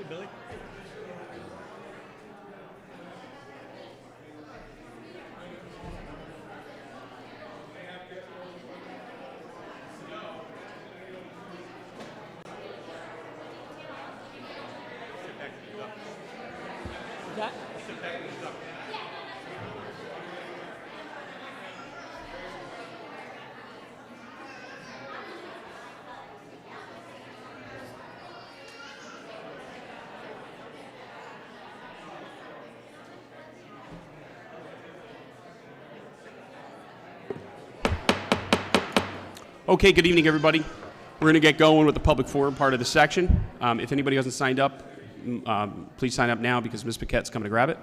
Billy. That? Okay, good evening, everybody. We're going to get going with the public forum part of the section. If anybody hasn't signed up, please sign up now because Ms. Paquette's coming to grab it.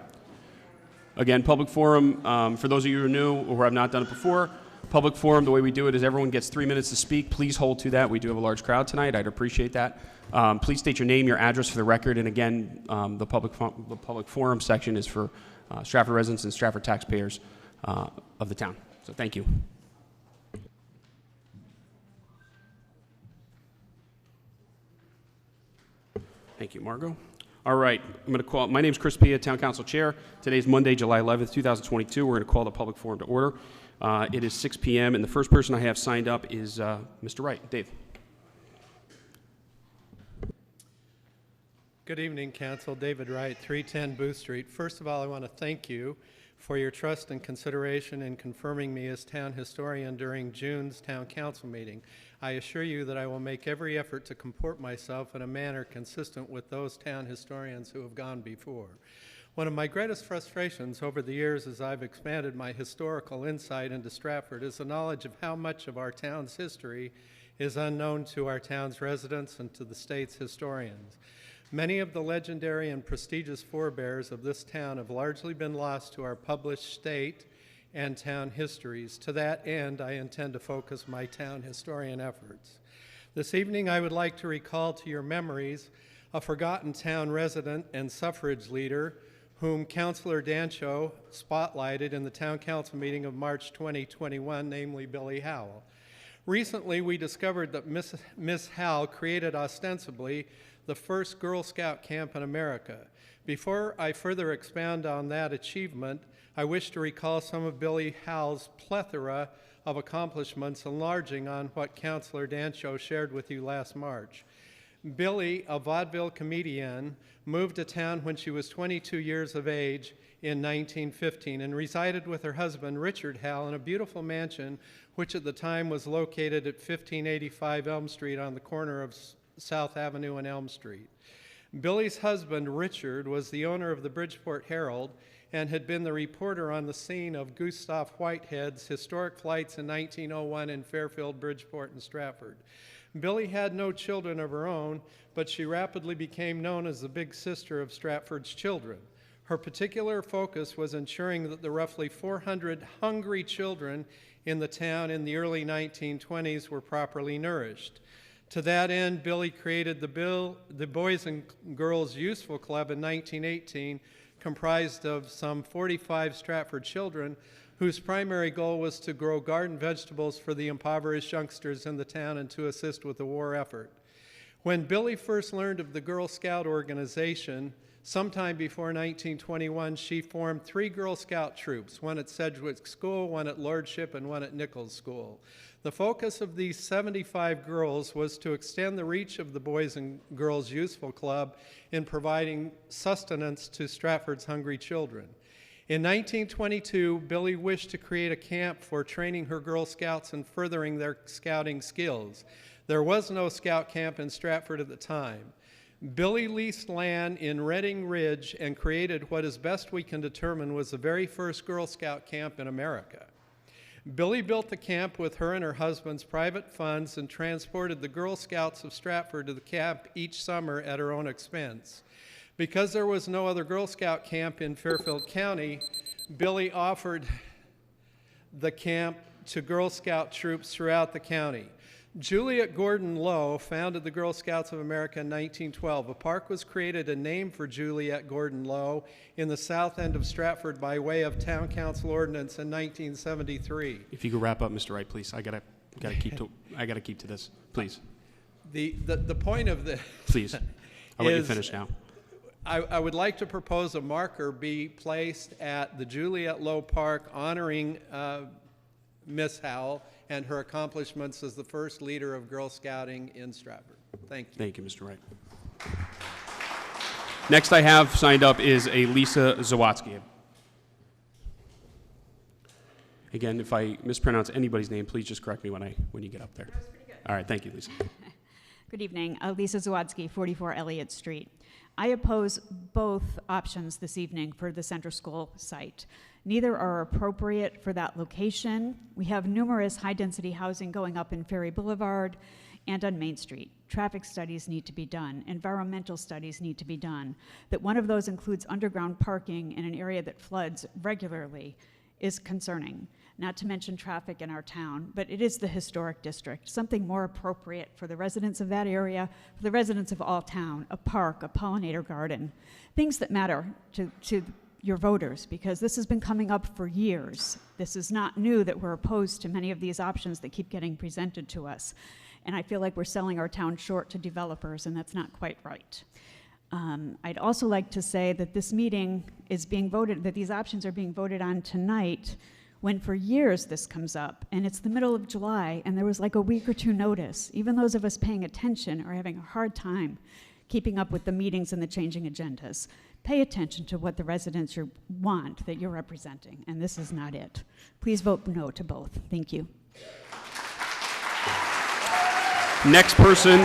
Again, public forum, for those of you who are new or who have not done it before, public forum, the way we do it is everyone gets 3 minutes to speak. Please hold to that. We do have a large crowd tonight. I'd appreciate that. Please state your name, your address for the record, and again, the public forum section is for Stratford residents and Stratford taxpayers of the town. So thank you. Thank you, Margot. All right, I'm going to call, my name is Chris Pia, Town Council Chair. Today is Monday, July 11th, 2022. We're going to call the public forum to order. It is 6 p.m., and the first person I have signed up is Mr. Wright. Dave. Good evening, Council. David Wright, 310 Booth Street. First of all, I want to thank you for your trust and consideration in confirming me as Town Historian during June's Town Council meeting. I assure you that I will make every effort to comport myself in a manner consistent with those town historians who have gone before. One of my greatest frustrations over the years as I've expanded my historical insight into Stratford is the knowledge of how much of our town's history is unknown to our town's residents and to the state's historians. Many of the legendary and prestigious forebears of this town have largely been lost to our published state and town histories. To that end, I intend to focus my town historian efforts. This evening, I would like to recall to your memories a forgotten town resident and suffrage leader whom Councillor Dancho spotlighted in the Town Council meeting of March 2021, namely Billy Howell. Recently, we discovered that Miss Howell created ostensibly the first Girl Scout camp in America. Before I further expound on that achievement, I wish to recall some of Billy Howell's plethora of accomplishments, enlarging on what Councillor Dancho shared with you last March. Billy, a vaudeville comedian, moved to town when she was 22 years of age in 1915 and resided with her husband, Richard Howell, in a beautiful mansion which at the time was located at 1585 Elm Street on the corner of South Avenue and Elm Street. Billy's husband, Richard, was the owner of the Bridgeport Herald and had been the reporter on the scene of Gustav Whitehead's historic flights in 1901 in Fairfield, Bridgeport, and Stratford. Billy had no children of her own, but she rapidly became known as the big sister of Stratford's children. Her particular focus was ensuring that the roughly 400 hungry children in the town in the early 1920s were properly nourished. To that end, Billy created the Boys and Girls Useful Club in 1918, comprised of some 45 Stratford children whose primary goal was to grow garden vegetables for the impoverished youngsters in the town and to assist with the war effort. When Billy first learned of the Girl Scout organization, sometime before 1921, she formed 3 Girl Scout troops, one at Sedgwick School, one at Lordship, and one at Nichols School. The focus of these 75 girls was to extend the reach of the Boys and Girls Useful Club in providing sustenance to Stratford's hungry children. In 1922, Billy wished to create a camp for training her Girl Scouts and furthering their scouting skills. There was no scout camp in Stratford at the time. Billy leased land in Redding Ridge and created what, as best we can determine, was the very first Girl Scout camp in America. Billy built the camp with her and her husband's private funds and transported the Girl Scouts of Stratford to the camp each summer at her own expense. Because there was no other Girl Scout camp in Fairfield County, Billy offered the camp to Girl Scout troops throughout the county. Juliet Gordon Lowe founded the Girl Scouts of America in 1912. A park was created and named for Juliet Gordon Lowe in the south end of Stratford by way of Town Council ordinance in 1973. If you could wrap up, Mr. Wright, please. I gotta keep to this, please. The point of the please. I'll let you finish now. I would like to propose a marker be placed at the Juliet Low Park honoring Miss Howell and her accomplishments as the first leader of Girl Scouting in Stratford. Thank you. Thank you, Mr. Wright. Next I have signed up is Alisa Zwadski. Again, if I mispronounce anybody's name, please just correct me when you get up there. That was pretty good. All right, thank you, Lisa. Good evening. Alisa Zwadski, 44 Elliott Street. I oppose both options this evening for the Center School site. Neither are appropriate for that location. We have numerous high-density housing going up in Ferry Boulevard and on Main Street. Traffic studies need to be done. Environmental studies need to be done. That one of those includes underground parking in an area that floods regularly is concerning. Not to mention traffic in our town, but it is the historic district. Something more appropriate for the residents of that area, for the residents of all town, a park, a pollinator garden, things that matter to your voters, because this has been coming up for years. This is not new that we're opposed to many of these options that keep getting presented to us. And I feel like we're selling our town short to developers, and that's not quite right. I'd also like to say that this meeting is being voted, that these options are being voted on tonight, when for years this comes up, and it's the middle of July, and there was like a week or two notice. Even those of us paying attention are having a hard time keeping up with the meetings and the changing agendas. Pay attention to what the residents want that you're representing, and this is not it. Please vote no to both. Thank you. Next person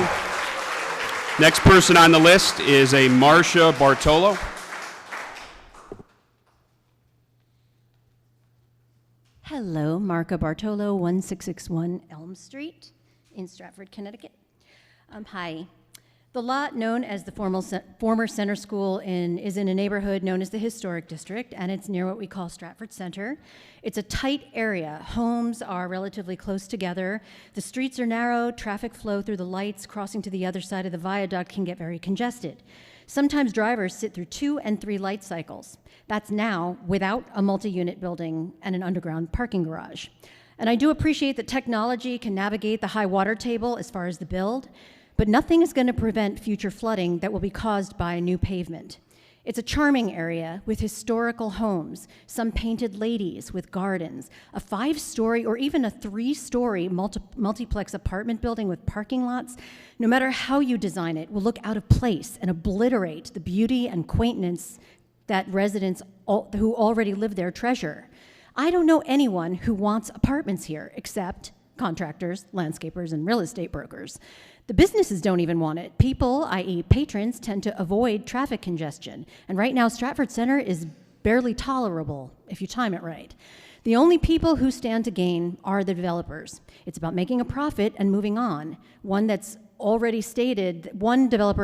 on the list is a Marcia Bartolo. Hello, Marca Bartolo, 1661 Elm Street in Stratford, Connecticut. Hi. The lot known as the former Center School is in a neighborhood known as the Historic District, and it's near what we call Stratford Center. It's a tight area. Homes are relatively close together. The streets are narrow. Traffic flow through the lights crossing to the other side of the viaduct can get very congested. Sometimes drivers sit through 2 and 3 light cycles. That's now without a multi-unit building and an underground parking garage. And I do appreciate that technology can navigate the high water table as far as the build, but nothing is going to prevent future flooding that will be caused by new pavement. It's a charming area with historical homes, some painted ladies with gardens, a 5-story or even a 3-story multiplex apartment building with parking lots. No matter how you design it, will look out of place and obliterate the beauty and quaintness that residents who already live there treasure. I don't know anyone who wants apartments here except contractors, landscapers, and real estate brokers. The businesses don't even want it. People, i.e. patrons, tend to avoid traffic congestion. And right now, Stratford Center is barely tolerable if you time it right. The only people who stand to gain are the developers. It's about making a profit and moving on. One developer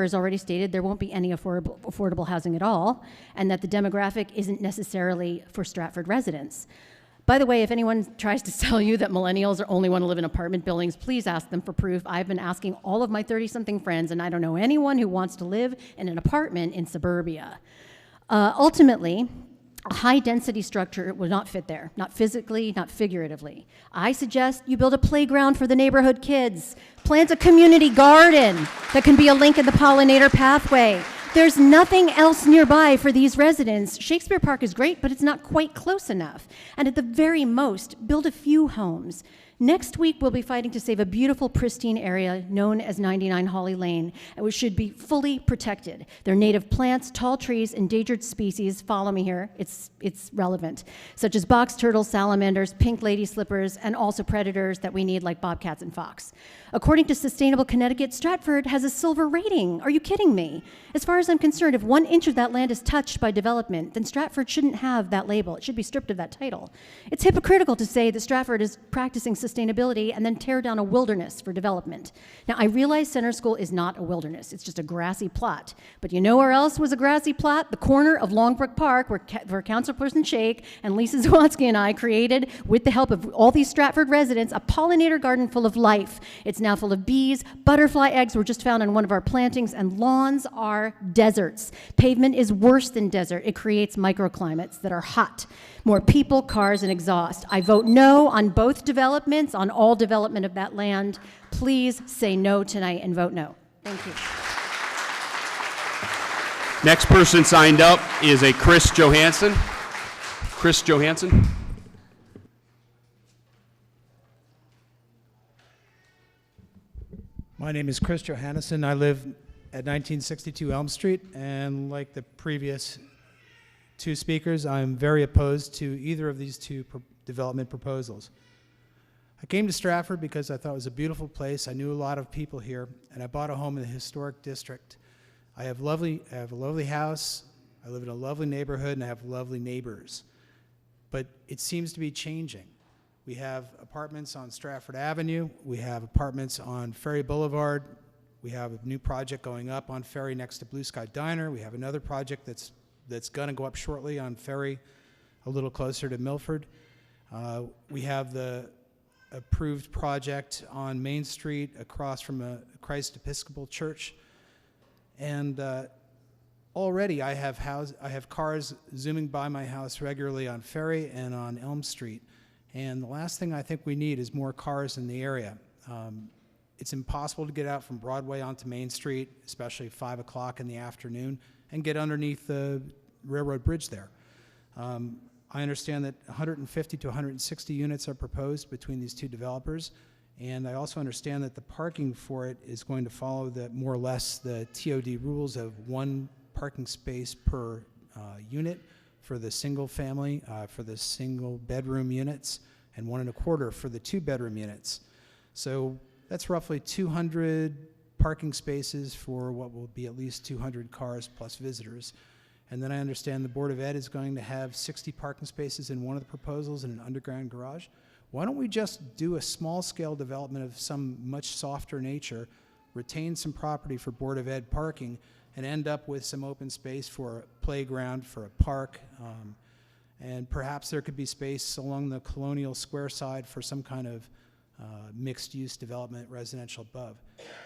has already stated there won't be any affordable housing at all, and that the demographic isn't necessarily for Stratford residents. By the way, if anyone tries to sell you that millennials only want to live in apartment buildings, please ask them for proof. I've been asking all of my 30-something friends, and I don't know anyone who wants to live in an apartment in suburbia. Ultimately, a high-density structure will not fit there, not physically, not figuratively. I suggest you build a playground for the neighborhood kids, plant a community garden that can be a link in the pollinator pathway. There's nothing else nearby for these residents. Shakespeare Park is great, but it's not quite close enough. And at the very most, build a few homes. Next week, we'll be fighting to save a beautiful, pristine area known as 99 Holly Lane, which should be fully protected. They're native plants, tall trees, endangered species, follow me here, it's relevant, such as box turtles, salamanders, pink lady slippers, and also predators that we need like bobcats and fox. According to Sustainable Connecticut, Stratford has a silver rating. Are you kidding me? As far as I'm concerned, if 1 inch of that land is touched by development, then Stratford shouldn't have that label. It should be stripped of that title. It's hypocritical to say that Stratford is practicing sustainability and then tear down a wilderness for development. Now, I realize Center School is not a wilderness. It's just a grassy plot. But you know where else was a grassy plot? The corner of Longbrook Park, where Councilperson Shake and Alisa Zwadski and I created, with the help of all these Stratford residents, a pollinator garden full of life. It's now full of bees. Butterfly eggs were just found on one of our plantings, and lawns are deserts. Pavement is worse than desert. It creates microclimates that are hot. More people, cars, and exhaust. I vote no on both developments, on all development of that land. Please say no tonight and vote no. Thank you. Next person signed up is a Chris Johannesson. Chris Johannesson. My name is Chris Johannesson. I live at 1962 Elm Street, and like the previous two speakers, I'm very opposed to either of these two development proposals. I came to Stratford because I thought it was a beautiful place. I knew a lot of people here, and I bought a home in the historic district. I have a lovely house, I live in a lovely neighborhood, and I have lovely neighbors. But it seems to be changing. We have apartments on Stratford Avenue, we have apartments on Ferry Boulevard, we have a new project going up on Ferry next to Blue Sky Diner, we have another project that's gonna go up shortly on Ferry a little closer to Milford. We have the approved project on Main Street across from a Christ Episcopal Church. And already I have cars zooming by my house regularly on Ferry and on Elm Street. And the last thing I think we need is more cars in the area. It's impossible to get out from Broadway onto Main Street, especially 5 o'clock in the afternoon, and get underneath the railroad bridge there. I understand that 150 to 160 units are proposed between these two developers, and I also understand that the parking for it is going to follow more or less the TOD rules of 1 parking space per unit for the single family, for the single bedroom units, and 1 1/4 for the 2 bedroom units. So that's roughly 200 parking spaces for what will be at least 200 cars plus visitors. And then I understand the Board of Ed is going to have 60 parking spaces in one of the proposals in an underground garage. Why don't we just do a small-scale development of some much softer nature, retain some property for Board of Ed parking, and end up with some open space for a playground, for a park, and perhaps there could be space along the Colonial Square side for some kind of mixed-use development residential above.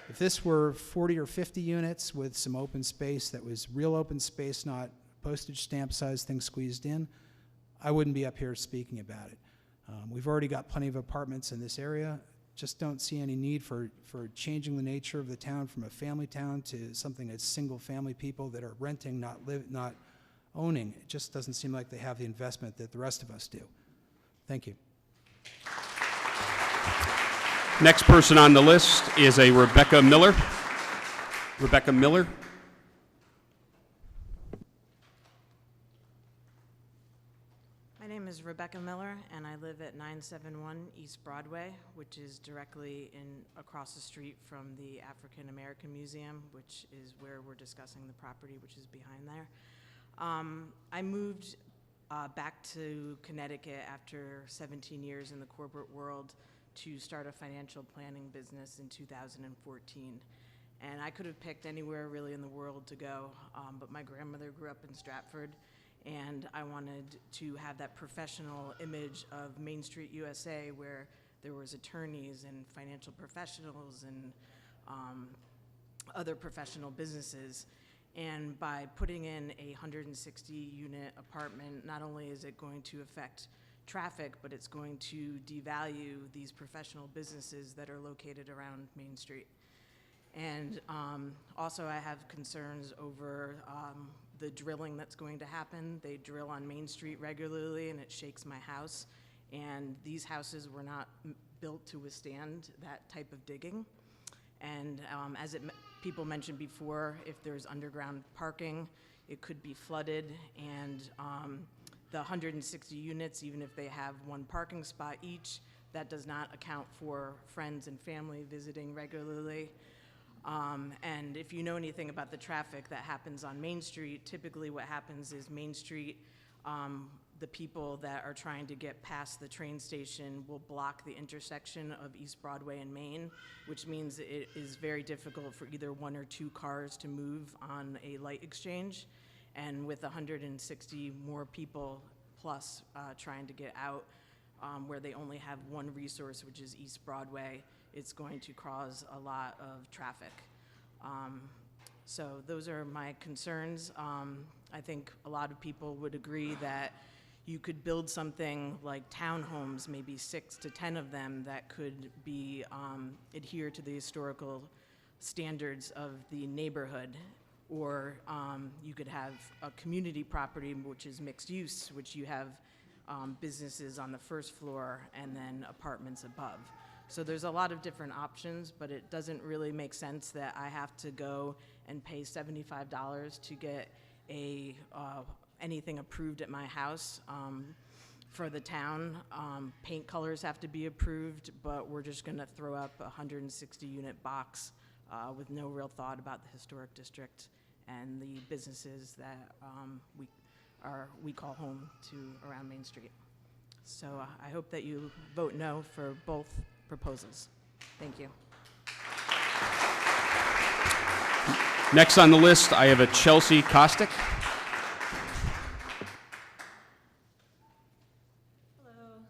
If this were 40 or 50 units with some open space that was real open space, not postage stamp size thing squeezed in, I wouldn't be up here speaking about it. We've already got plenty of apartments in this area. Just don't see any need for changing the nature of the town from a family town to something that's single family people that are renting, not owning. It just doesn't seem like they have the investment that the rest of us do. Thank you. Next person on the list is a Rebecca Miller. Rebecca Miller. My name is Rebecca Miller, and I live at 971 East Broadway, which is directly across the street from the African American Museum, which is where we're discussing the property, which is behind there. I moved back to Connecticut after 17 years in the corporate world to start a financial planning business in 2014. And I could have picked anywhere really in the world to go, but my grandmother grew up in Stratford, and I wanted to have that professional image of Main Street USA where there was attorneys and financial professionals and other professional businesses. And by putting in a 160-unit apartment, not only is it going to affect traffic, but it's going to devalue these professional businesses that are located around Main Street. And also I have concerns over the drilling that's going to happen. They drill on Main Street regularly, and it shakes my house. And these houses were not built to withstand that type of digging. And as people mentioned before, if there's underground parking, it could be flooded, and the 160 units, even if they have 1 parking spot each, that does not account for friends and family visiting regularly. And if you know anything about the traffic that happens on Main Street, typically what happens is Main Street, the people that are trying to get past the train station will block the intersection of East Broadway and Main, which means it is very difficult for either 1 or 2 cars to move on a light exchange. And with 160 more people plus trying to get out where they only have 1 resource, which is East Broadway, it's going to cause a lot of traffic. So those are my concerns. I think a lot of people would agree that you could build something like townhomes, maybe 6 to 10 of them, that could be adhere to the historical standards of the neighborhood. or you could have a community property, which is mixed use, which you have businesses on the first floor and then apartments above. So there's a lot of different options, but it doesn't really make sense that I have to go and pay $75 to get anything approved at my house. For the town, paint colors have to be approved, but we're just gonna throw up a 160-unit box with no real thought about the historic district and the businesses that we call home to around Main Street. So I hope that you vote no for both proposals. Thank you. Next on the list, I have a Chelsea Kostek. Hello,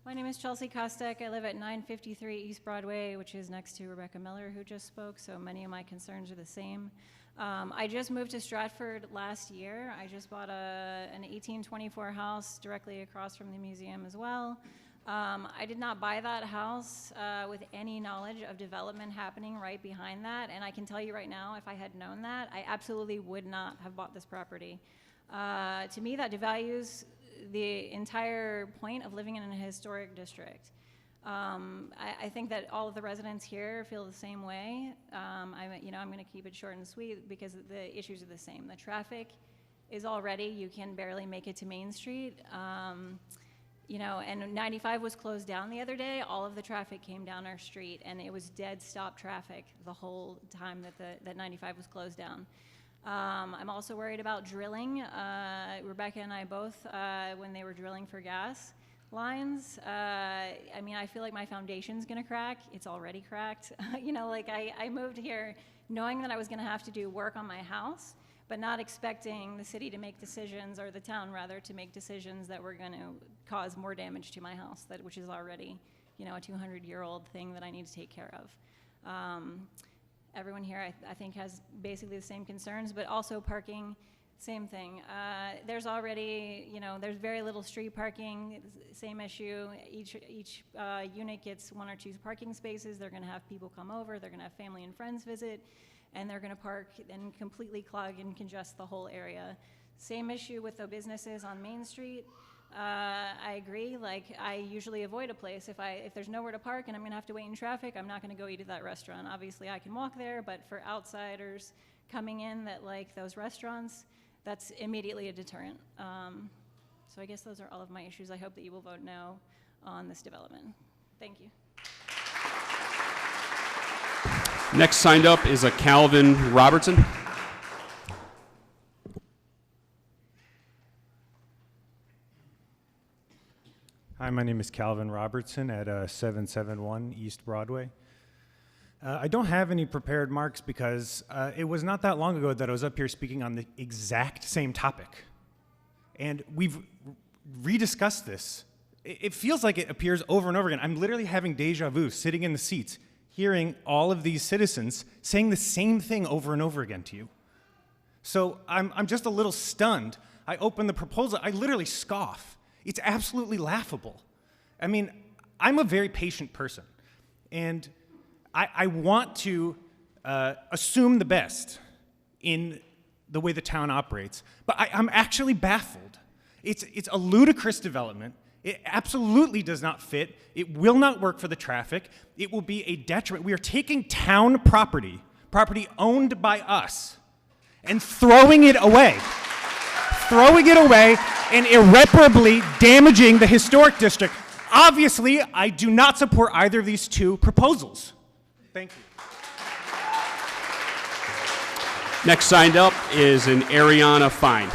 my name is Chelsea Kostek. I live at 953 East Broadway, which is next to Rebecca Miller, who just spoke, so many of my concerns are the same. I just moved to Stratford last year. I just bought an 1824 house directly across from the museum as well. I did not buy that house with any knowledge of development happening right behind that, and I can tell you right now, if I had known that, I absolutely would not have bought this property. To me, that devalues the entire point of living in a historic district. I think that all of the residents here feel the same way. I'm going to keep it short and sweet because the issues are the same. The traffic is already, you can barely make it to Main Street. And 95 was closed down the other day. All of the traffic came down our street, and it was dead stop traffic the whole time that 95 was closed down. I'm also worried about drilling. Rebecca and I both, when they were drilling for gas lines, I feel like my foundation's gonna crack. It's already cracked. I moved here knowing that I was gonna have to do work on my house, but not expecting the city to make decisions, or the town rather, to make decisions that were gonna cause more damage to my house, which is already, a 200-year-old thing that I need to take care of. Everyone here, I think, has basically the same concerns, but also parking, same thing. There's already, there's very little street parking, same issue. Each unit gets 1 or 2 parking spaces. They're gonna have people come over, they're gonna have family and friends visit, and they're gonna park and completely clog and congest the whole area. Same issue with the businesses on Main Street. I agree, I usually avoid a place. If there's nowhere to park and I'm gonna have to wait in traffic, I'm not gonna go eat at that restaurant. Obviously I can walk there, but for outsiders coming in that like those restaurants, that's immediately a deterrent. So I guess those are all of my issues. I hope that you will vote no on this development. Thank you. Next signed up is a Calvin Robertson. Hi, my name is Calvin Robertson at 771 East Broadway. I don't have any prepared marks because it was not that long ago that I was up here speaking on the exact same topic. And we've rediscussed this. It feels like it appears over and over again. I'm literally having deja vu sitting in the seats, hearing all of these citizens saying the same thing over and over again to you. So I'm just a little stunned. I open the proposal, I literally scoff. It's absolutely laughable. I mean, I'm a very patient person, and I want to assume the best in the way the town operates, but I'm actually baffled. It's a ludicrous development. It absolutely does not fit. It will not work for the traffic. It will be a detriment. We are taking town property owned by us, and throwing it away and irreparably damaging the historic district. Obviously, I do not support either of these two proposals. Thank you. Next signed up is an Ariana Fein.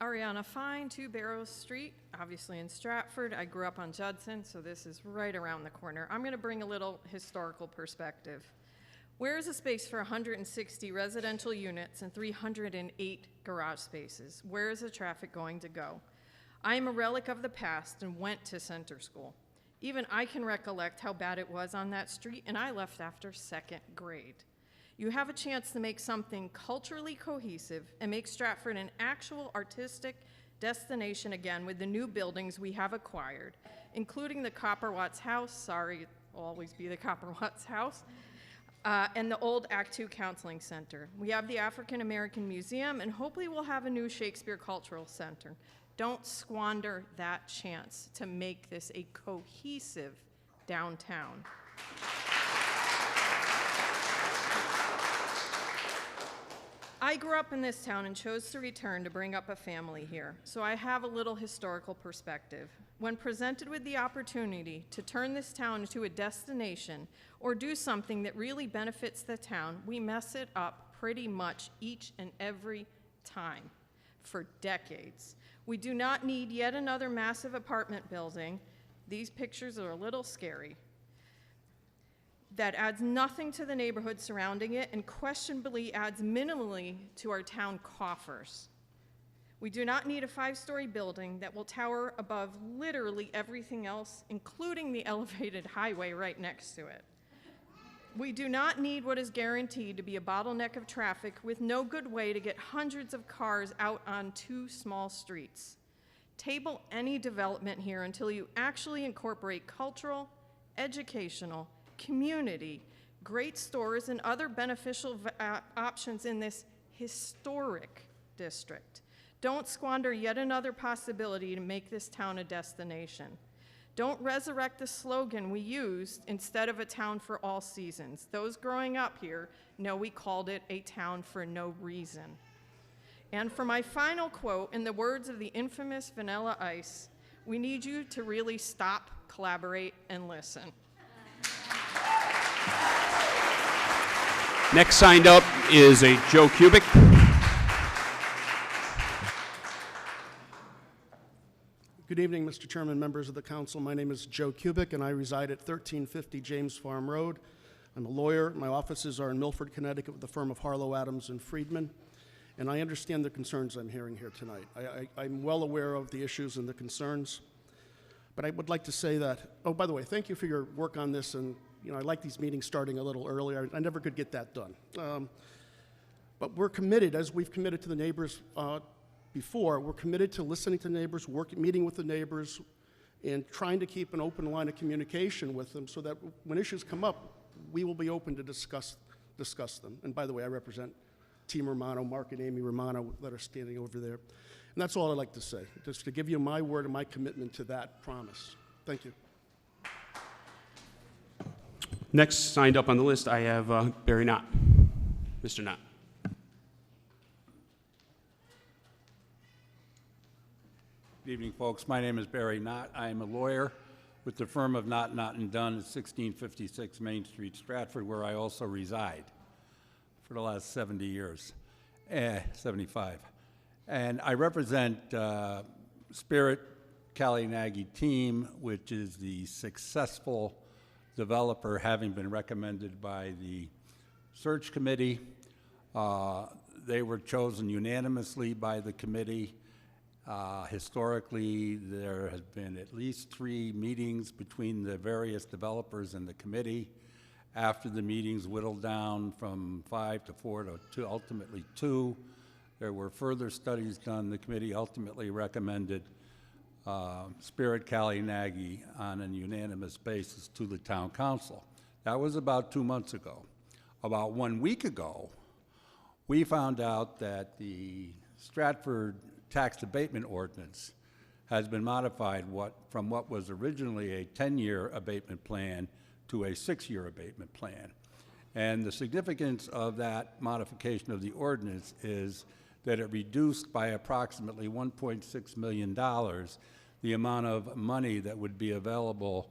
Ariana Fein, 2 Barrows Street, obviously in Stratford. I grew up on Judson, so this is right around the corner. I'm going to bring a little historical perspective. Where is a space for 160 residential units and 308 garage spaces? Where is the traffic going to go? I am a relic of the past and went to center school. Even I can recollect how bad it was on that street, and I left after 2nd grade. You have a chance to make something culturally cohesive and make Stratford an actual artistic destination again with the new buildings we have acquired, including the Copper Watts House. Sorry, it'll always be the Copper Watts House. and the old Act II Counseling Center. We have the African American Museum, and hopefully we'll have a new Shakespeare Cultural Center. Don't squander that chance to make this a cohesive downtown. I grew up in this town and chose to return to bring up a family here, so I have a little historical perspective. When presented with the opportunity to turn this town into a destination or do something that really benefits the town, we mess it up pretty much each and every time for decades. We do not need yet another massive apartment building. These pictures are a little scary. That adds nothing to the neighborhood surrounding it and questionably adds minimally to our town coffers. We do not need a 5-story building that will tower above literally everything else, including the elevated highway right next to it. We do not need what is guaranteed to be a bottleneck of traffic with no good way to get hundreds of cars out on 2 small streets. Table any development here until you actually incorporate cultural, educational, community, great stores, and other beneficial options in this historic district. Don't squander yet another possibility to make this town a destination. Don't resurrect the slogan we used instead of a town for all seasons. Those growing up here know we called it a town for no reason. And for my final quote, in the words of the infamous Vanilla Ice, we need you to really stop, collaborate, and listen. Next signed up is a Joe Kubick. Good evening, Mr. Chairman, members of the council. My name is Joe Kubick, and I reside at 1350 James Farm Road. I'm a lawyer. My offices are in Milford, Connecticut, with the firm of Harlow, Adams, and Friedman. And I understand the concerns I'm hearing here tonight. I'm well aware of the issues and the concerns. But I would like to say that, oh, by the way, thank you for your work on this. And you know, I like these meetings starting a little earlier. I never could get that done. But we're committed, as we've committed to the neighbors before, we're committed to listening to neighbors, meeting with the neighbors, and trying to keep an open line of communication with them so that when issues come up, we will be open to discuss them. And by the way, I represent Team Romano, Mark and Amy Romano that are standing over there. And that's all I'd like to say, just to give you my word and my commitment to that promise. Thank you. Next signed up on the list, I have Barry Knott. Mr. Knott. Good evening, folks. My name is Barry Knott. I am a lawyer with the firm of Knott, Knott & Dunn at 1656 Main Street, Stratford, where I also reside for the last 70 years, 75. And I represent Spirit Kalinagi Team, which is the successful developer having been recommended by the search committee. They were chosen unanimously by the committee. Historically, there has been at least 3 meetings between the various developers and the committee. After the meetings whittled down from 5 to 4 to 2, ultimately 2, there were further studies done. The committee ultimately recommended Spirit Kalinagi on a unanimous basis to the town council. That was about 2 months ago. About 1 week ago, we found out that the Stratford tax abatement ordinance has been modified from what was originally a 10-year abatement plan to a 6-year abatement plan. And the significance of that modification of the ordinance is that it reduced by approximately $1.6 million the amount of money that would be available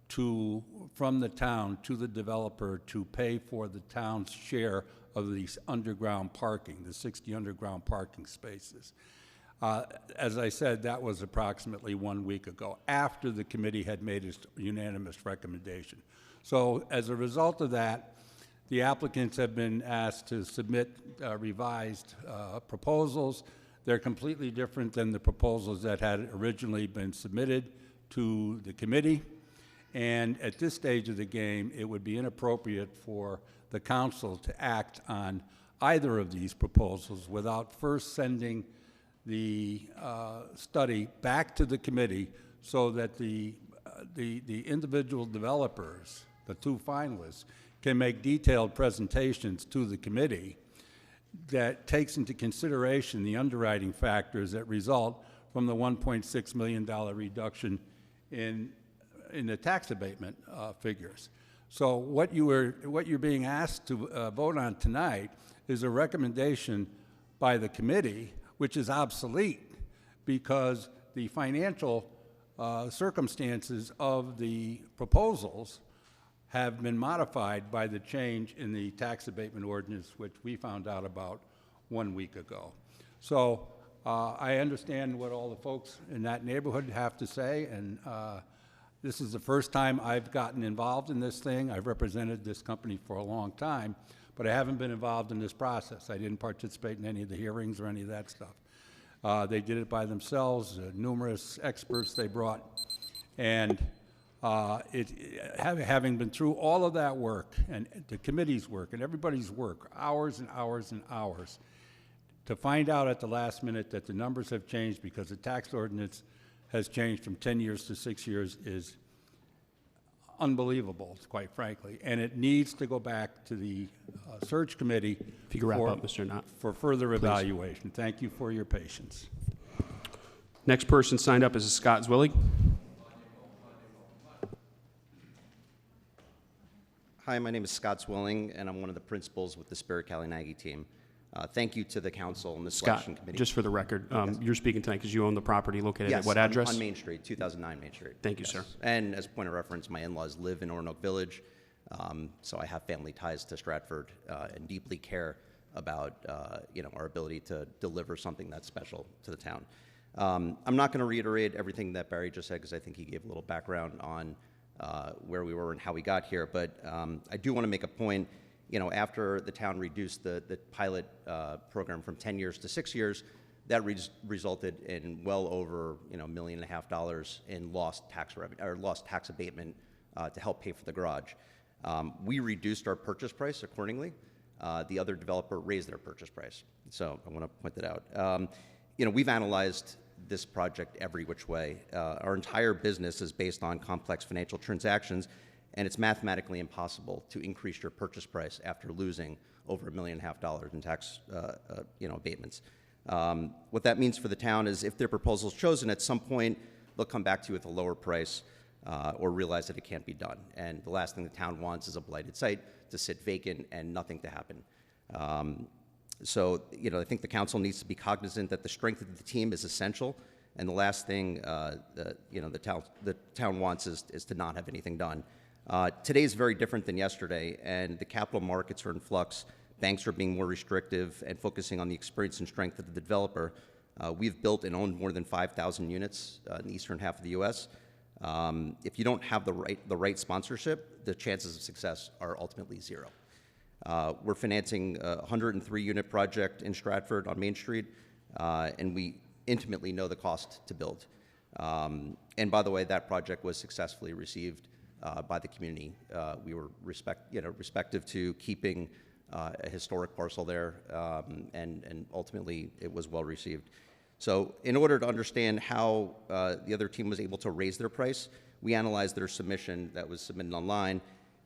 from the town to the developer to pay for the town's share of these underground parking, the 60 underground parking spaces. As I said, that was approximately 1 week ago, after the committee had made its unanimous recommendation. So as a result of that, the applicants have been asked to submit revised proposals. They're completely different than the proposals that had originally been submitted to the committee. And at this stage of the game, it would be inappropriate for the council to act on either of these proposals without first sending the study back to the committee so that the individual developers, the 2 finalists, can make detailed presentations to the committee that takes into consideration the underwriting factors that result from the $1.6 million reduction in the tax abatement figures. So what you're being asked to vote on tonight is a recommendation by the committee, which is obsolete because the financial circumstances of the proposals have been modified by the change in the tax abatement ordinance, which we found out about 1 week ago. So I understand what all the folks in that neighborhood have to say, and this is the first time I've gotten involved in this thing. I've represented this company for a long time, but I haven't been involved in this process. I didn't participate in any of the hearings or any of that stuff. They did it by themselves, numerous experts they brought, and having been through all of that work, and the committee's work, and everybody's work, hours and hours and hours, to find out at the last minute that the numbers have changed because the tax ordinance has changed from 10 years to 6 years is unbelievable, quite frankly. And it needs to go back to the search committee If you could wrap up, Mr. Knott. for further evaluation. Thank you for your patience. Next person signed up is Scott Zwilling. Hi, my name is Scott Swilling, and I'm one of the principals with the Spirit Kalinagi team. Thank you to the council and the selection committee. Just for the record, you're speaking tonight because you own the property located Yes, at what address? on Main Street, 2009 Main Street. Thank you, Yes. sir. And as a point of reference, my in-laws live in Oronoque Village, so I have family ties to Stratford and deeply care about our ability to deliver something that's special to the town. I'm not going to reiterate everything that Barry just said because I think he gave a little background on where we were and how we got here, but I do want to make a point. After the town reduced the pilot program from 10 years to 6 years, that resulted in well over $1.5 million in lost tax revenue or lost tax abatement to help pay for the garage. We reduced our purchase price accordingly. The other developer raised their purchase price, so I want to point that out. We've analyzed this project every which way. Our entire business is based on complex financial transactions, and it's mathematically impossible to increase your purchase price after losing over $1.5 million in tax abatements. What that means for the town is if their proposal is chosen, at some point they'll come back to you with a lower price or realize that it can't be done. And the last thing the town wants is a blighted site to sit vacant and nothing to happen. So I think the council needs to be cognizant that the strength of the team is essential, and the last thing the town wants is to not have anything done. Today is very different than yesterday, and the capital markets are in flux. Banks are being more restrictive and focusing on the experience and strength of the developer. We've built and owned more than 5,000 units in the eastern half of the U.S. If you don't have the right sponsorship, the chances of success are ultimately zero. We're financing a 103-unit project in Stratford on Main Street, and we intimately know the cost to build. And by the way, that project was successfully received by the community. We were respective to keeping a historic parcel there, and ultimately it was well received. So in order to understand how the other team was able to raise their price, we analyzed their submission that was submitted online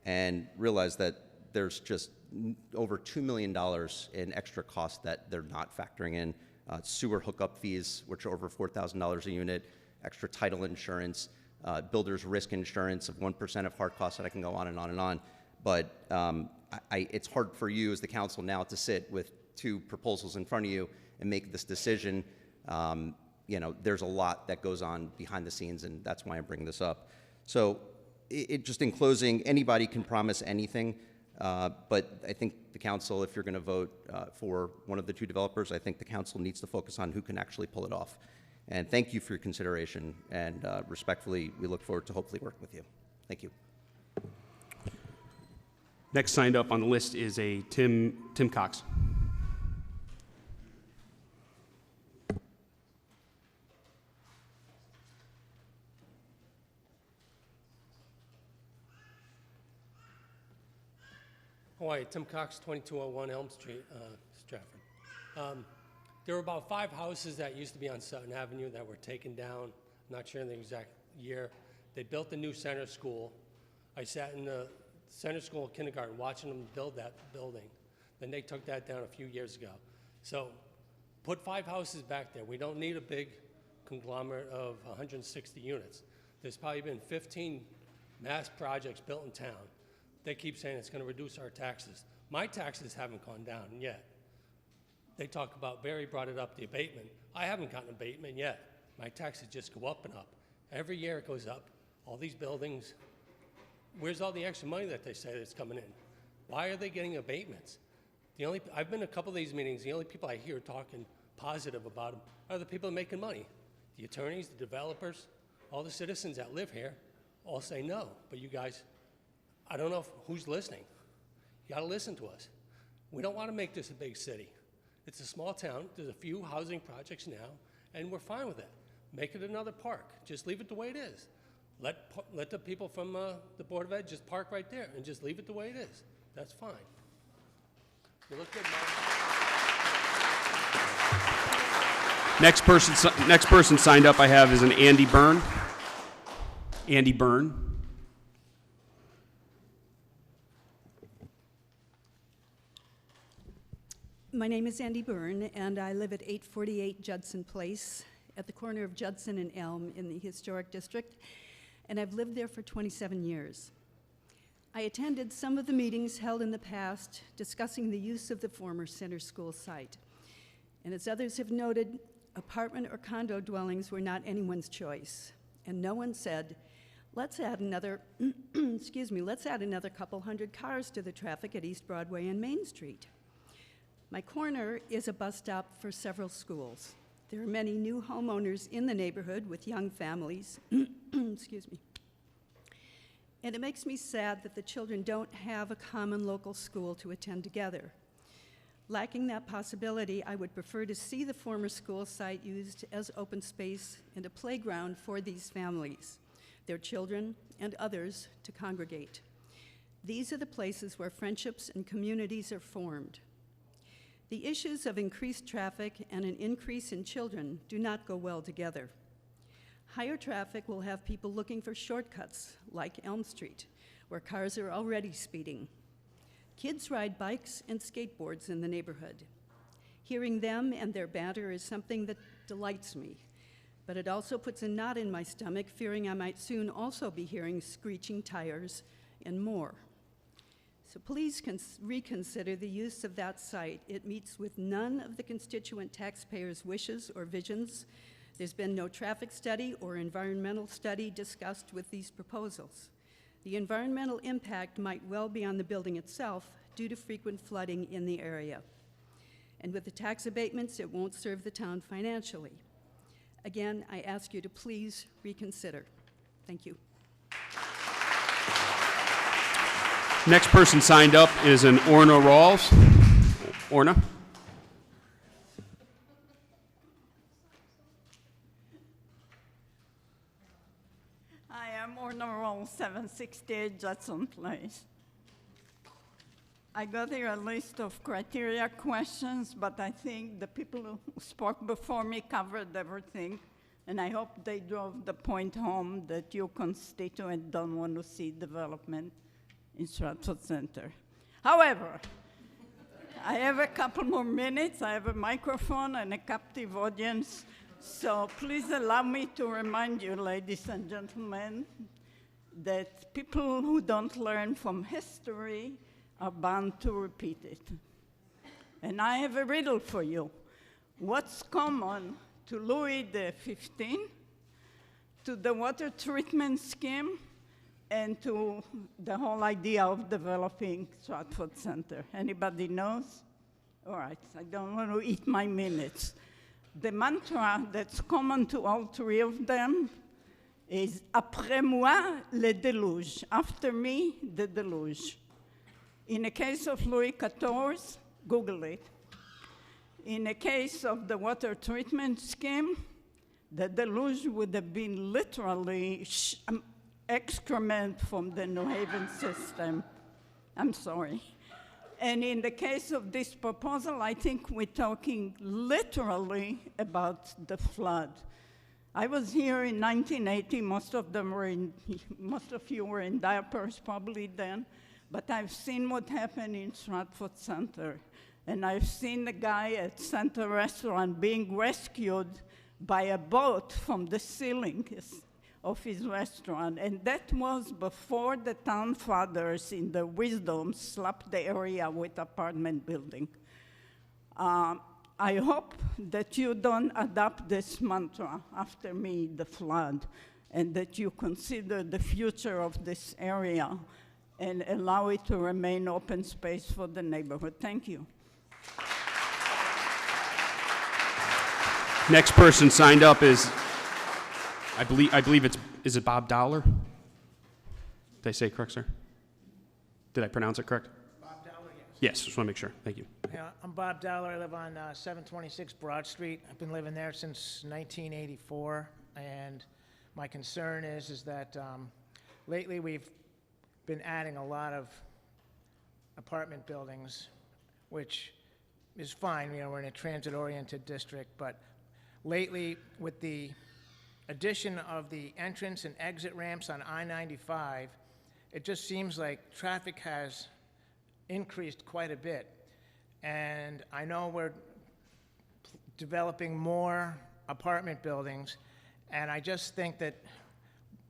and realized that there's just over $2 million in extra costs that they're not factoring in. Sewer hookup fees, which are over $4,000 a unit, extra title insurance, builder's risk insurance of 1% of hard costs, that I can go on and on and on. But it's hard for you as the council now to sit with two proposals in front of you and make this decision. There's a lot that goes on behind the scenes, and that's why I'm bringing this up. So just in closing, anybody can promise anything, but I think the council, if you're going to vote for one of the two developers, I think the council needs to focus on who can actually pull it off. And thank you for your consideration, and respectfully, we look forward to hopefully working with you. Thank you. Next signed up on the list is a Tim Cox. Hawaii, Tim Cox, 2201 Elm Street, Stratford. There were about 5 houses that used to be on Sutton Avenue that were taken down. I'm not sure the exact year. They built the new center school. I sat in the center school and kindergarten, watching them build that building. Then they took that down a few years ago. So put 5 houses back there. We don't need a big conglomerate of 160 units. There's probably been 15 mass projects built in town. They keep saying it's going to reduce our taxes. My taxes haven't gone down yet. They talk about, Barry brought it up, the abatement. I haven't gotten an abatement yet. My taxes just go up and up. Every year it goes up. All these buildings, where's all the extra money that they say that's coming in? Why are they getting abatements? I've been to a couple of these meetings. The only people I hear talking positive about them are the people making money. The attorneys, the developers, all the citizens that live here all say no. But you guys, I don't know who's listening. You got to listen to us. We don't want to make this a big city. It's a small town. There's a few housing projects now, and we're fine with it. Make it another park. Just leave it the way it is. Let the people from the Board of Ed just park right there and just leave it the way it is. That's fine. You look good, Mike. Next person signed up I have is an Andy Byrne. Andy Byrne. My name is Andy Byrne, and I live at 848 Judson Place at the corner of Judson and Elm in the Historic District, and I've lived there for 27 years. I attended some of the meetings held in the past discussing the use of the former center school site. And as others have noted, apartment or condo dwellings were not anyone's choice. And no one said, let's add another, let's add another couple hundred cars to the traffic at East Broadway and Main Street. My corner is a bus stop for several schools. There are many new homeowners in the neighborhood with young families, And it makes me sad that the children don't have a common local school to attend together. Lacking that possibility, I would prefer to see the former school site used as open space and a playground for these families, their children, and others to congregate. These are the places where friendships and communities are formed. The issues of increased traffic and an increase in children do not go well together. Higher traffic will have people looking for shortcuts, like Elm Street, where cars are already speeding. Kids ride bikes and skateboards in the neighborhood. Hearing them and their banter is something that delights me, but it also puts a knot in my stomach, fearing I might soon also be hearing screeching tires and more. So please reconsider the use of that site. It meets with none of the constituent taxpayers' wishes or visions. There's been no traffic study or environmental study discussed with these proposals. The environmental impact might well be on the building itself due to frequent flooding in the area. And with the tax abatements, it won't serve the town financially. Again, I ask you to please reconsider. Thank you. Next person signed up is an Orna Rawls. Orna. I am Orna Rawls, 768 Judson Place. I got here a list of criteria questions, but I think the people who spoke before me covered everything, and I hope they drove the point home that your constituents don't want to see development in Stratford Center. However, I have a couple more minutes. I have a microphone and a captive audience, so please allow me to remind you, ladies and gentlemen, that people who don't learn from history are bound to repeat it. And I have a riddle for you. What's common to Louis XV, to the water treatment scheme, and to the whole idea of developing Stratford Center? Anybody knows? All right, I don't want to eat my minutes. The mantra that's common to all three of them is après moi, le déluge. After me, the deluge. In the case of Louis XIV, Google it. In the case of the water treatment scheme, the deluge would have been literally excrement from the New Haven system. I'm sorry. And in the case of this proposal, I think we're talking literally about the flood. I was here in 1980. Most of you were in diapers probably then. but I've seen what happened in Stratford Center. And I've seen the guy at Center Restaurant being rescued by a boat from the ceiling of his restaurant. And that was before the town fathers in their wisdom slapped the area with apartment building. I hope that you don't adopt this mantra after me, the flood, and that you consider the future of this area and allow it to remain open space for the neighborhood. Thank you. Next person signed up is, I believe is it Bob Dowler? Did I say it correct, sir? Did I pronounce it correct? Bob Dowler, yes. Yes, just want to make sure. Thank you. Yeah, I'm Bob Dowler. I live on 726 Broad Street. I've been living there since 1984, and my concern is that lately we've been adding a lot of apartment buildings, which is fine. You know, we're in a transit-oriented district, but lately, with the addition of the entrance and exit ramps on I-95, it just seems like traffic has increased quite a bit. And I know we're developing more apartment buildings, and I just think that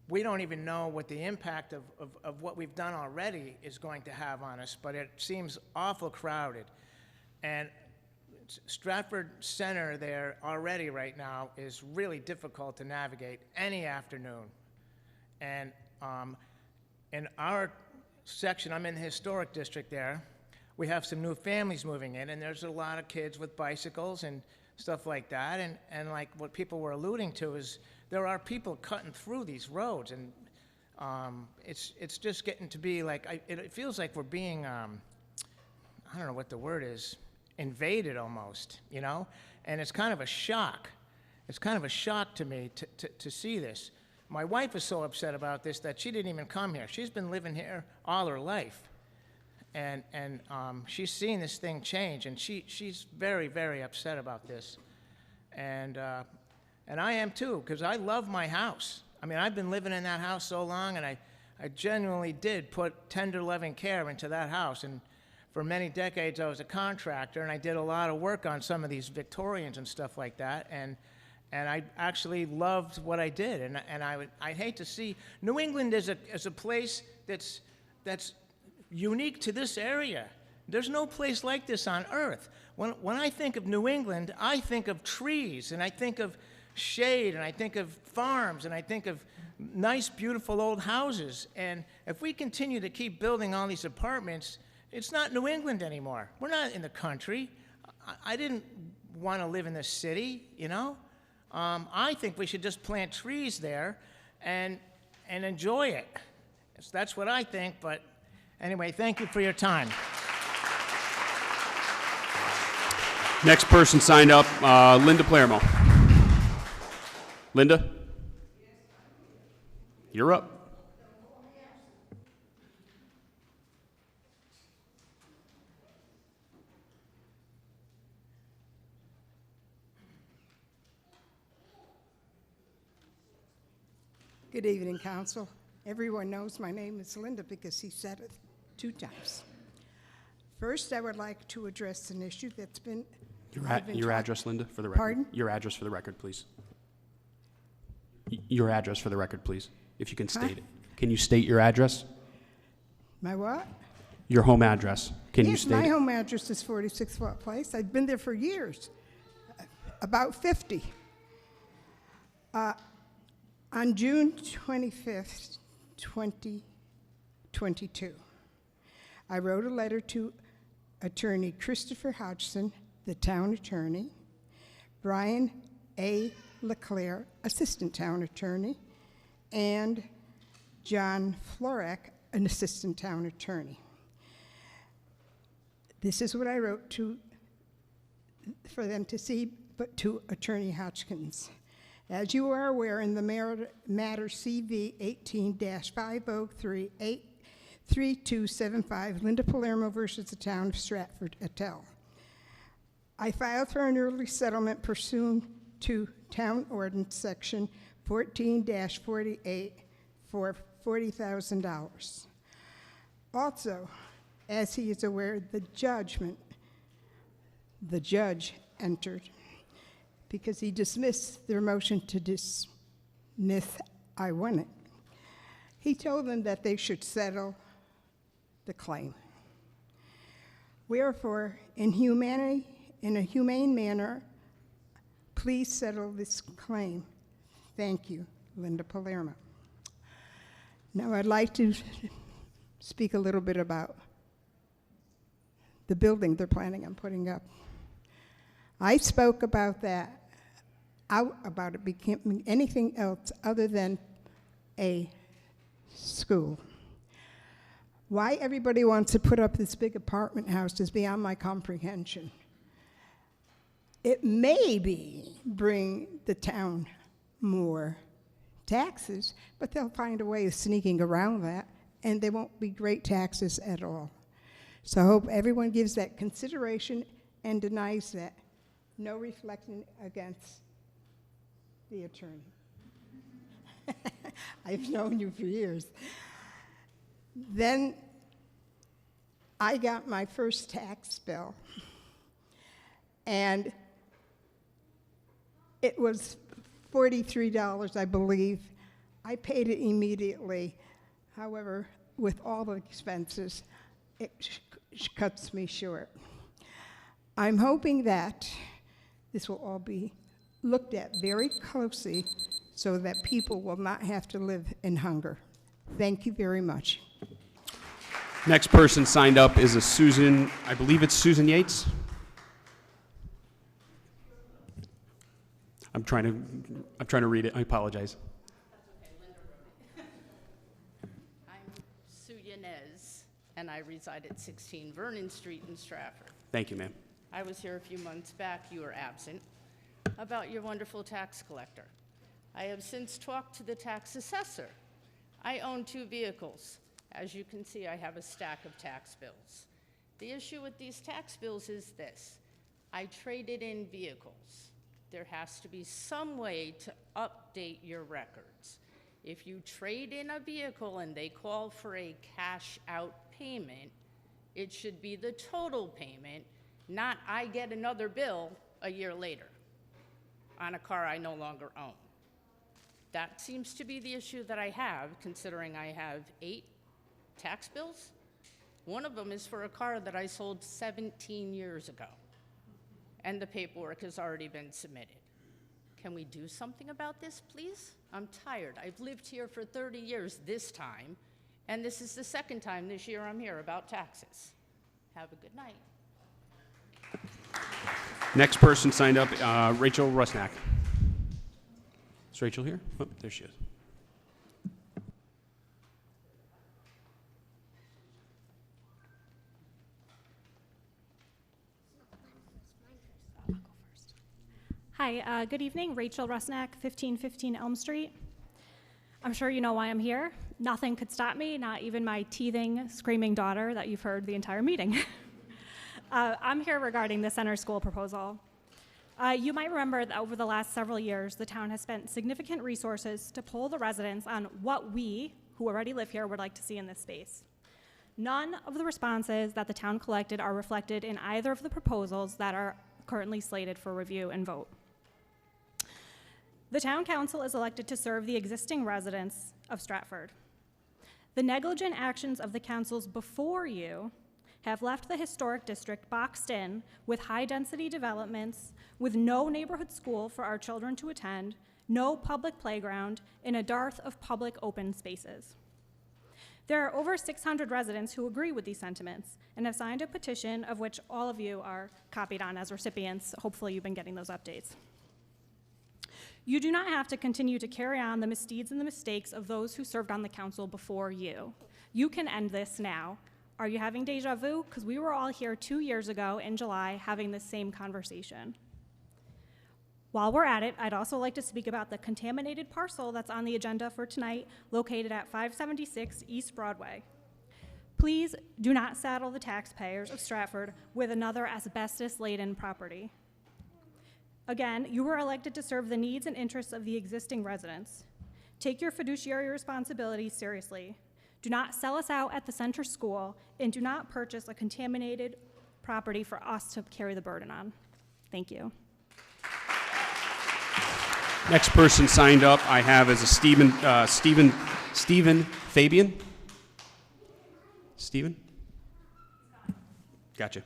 we don't even know what the impact of what we've done already is going to have on us, but it seems awful crowded. And Stratford Center there already right now is really difficult to navigate any afternoon. And in our section, I'm in the historic district there, we have some new families moving in, and there's a lot of kids with bicycles and stuff like that. And like what people were alluding to is there are people cutting through these roads, and it's just getting to be like, it feels like we're being, I don't know what the word is, invaded almost, you know? And it's kind of a shock. It's kind of a shock to me to see this. My wife is so upset about this that she didn't even come here. She's been living here all her life. And she's seen this thing change, and she's very, very upset about this. And I am too, because I love my house. I mean, I've been living in that house so long, and I genuinely did put tender, loving care into that house. And for many decades, I was a contractor, and I did a lot of work on some of these Victorians and stuff like that, and I actually loved what I did. And I'd hate to see New England as a place that's unique to this area. There's no place like this on earth. When I think of New England, I think of trees, and I think of shade, and I think of farms, and I think of nice, beautiful old houses. And if we continue to keep building all these apartments, it's not New England anymore. We're not in the country. I didn't want to live in the city, you know? I think we should just plant trees there and enjoy it. That's what I think, but anyway, thank you for your time. Next person signed up, Linda Palemo. Linda? You're up. Good evening, Council. Everyone knows my name is Linda because he said it 2 times. First, I would like to address an issue that's been... Your address, Linda, for the record. Pardon? Your address for the record, please. Your address for the record, please, if you can state it. Can you state your address? My what? Your home address. Can you state my it? home address is 46 Watt Place. I've been there for years, about 50. On June 25th, 2022, I wrote a letter to Attorney Christopher Hodgson, the town attorney, Brian A. LeClaire, assistant town attorney, and John Florek, an assistant town attorney. This is what I wrote for them to see, but to Attorney Hodgkins. As you are aware, in the matter CV 18-503-3275, Linda Palermo versus the town of Stratford et al. I filed for an early settlement pursuant to Town Ordinance Section 14-48 for $40,000. Also, as he is aware, the judge entered because he dismissed their motion to dismiss. I won it. He told them that they should settle the claim. Wherefore, in a humane manner, please settle this claim. Thank you, Linda Palermo. Now I'd like to speak a little bit about the building they're planning on putting up. I spoke about that, about it becoming anything else other than a school. Why everybody wants to put up this big apartment house is beyond my comprehension. It may bring the town more taxes, but they'll find a way of sneaking around that, and they won't be great taxes at all. So I hope everyone gives that consideration and denies that. No reflecting against the attorney. I've known you for years. Then I got my first tax bill, and it was $43, I believe. I paid it immediately. However, with all the expenses, it cuts me short. I'm hoping that this will all be looked at very closely so that people will not have to live in hunger. Thank you very much. Next person signed up is a Susan, I believe it's Susan Yates. I'm trying to read it. I apologize. I'm Sue Yanez, and I reside at 16 Vernon Street in Stratford. Thank you, ma'am. I was here a few months back, you were absent, about your wonderful tax collector. I have since talked to the tax assessor. I own 2 vehicles. As you can see, I have a stack of tax bills. The issue with these tax bills is this. I traded in vehicles. There has to be some way to update your records. If you trade in a vehicle and they call for a cash out payment, it should be the total payment, not I get another bill a year later on a car I no longer own. That seems to be the issue that I have, considering I have 8 tax bills. One of them is for a car that I sold 17 years ago, and the paperwork has already been submitted. Can we do something about this, please? I'm tired. I've lived here for 30 years this time, and this is the second time this year I'm here about taxes. Have a good night. Next person signed up, Rachel Rusnak. Is Rachel here? Oh, there she is. Hi, good evening. Rachel Rusnak, 1515 Elm Street. I'm sure you know why I'm here. Nothing could stop me, not even my teething, screaming daughter that you've heard the entire meeting. I'm here regarding the center school proposal. You might remember that over the last several years, the town has spent significant resources to poll the residents on what we, who already live here, would like to see in this space. None of the responses that the town collected are reflected in either of the proposals that are currently slated for review and vote. The town council is elected to serve the existing residents of Stratford. The negligent actions of the councils before you have left the historic district boxed in with high-density developments, with no neighborhood school for our children to attend, no public playground, and a dearth of public open spaces. There are over 600 residents who agree with these sentiments and have signed a petition of which all of you are copied on as recipients. Hopefully you've been getting those updates. You do not have to continue to carry on the misdeeds and the mistakes of those who served on the council before you. You can end this now. Are you having deja vu? Because we were all here 2 years ago in July having this same conversation. While we're at it, I'd also like to speak about the contaminated parcel that's on the agenda for tonight, located at 576 East Broadway. Please do not saddle the taxpayers of Stratford with another asbestos-laden property. Again, you were elected to serve the needs and interests of the existing residents. Take your fiduciary responsibilities seriously. Do not sell us out at the center school, and do not purchase a contaminated property for us to carry the burden on. Thank you. Next person signed up I have is a Stephen Fabian. Stephen? Gotcha.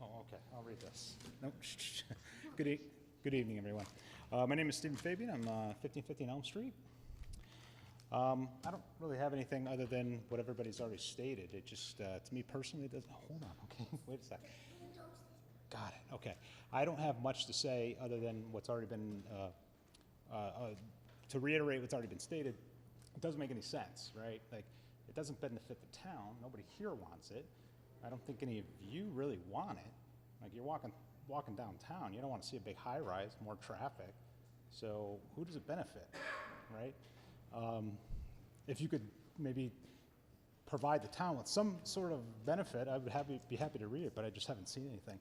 Oh, okay. I'll read this. Nope. Good evening, everyone. My name is Stephen Fabian. I'm 1515 Elm Street. I don't really have anything other than what everybody's already stated. It just, to me personally, it doesn't. Hold on, okay. Wait a sec. Got it. Okay. I don't have much to say other than what's already been, to reiterate what's already been stated. It doesn't make any sense, right? Like, it doesn't benefit the town. Nobody here wants it. I don't think any of you really want it. Like, you're walking downtown, you don't want to see a big high-rise, more traffic. So who does it benefit, right? If you could maybe provide the town with some sort of benefit, I would be happy to read it, but I just haven't seen anything.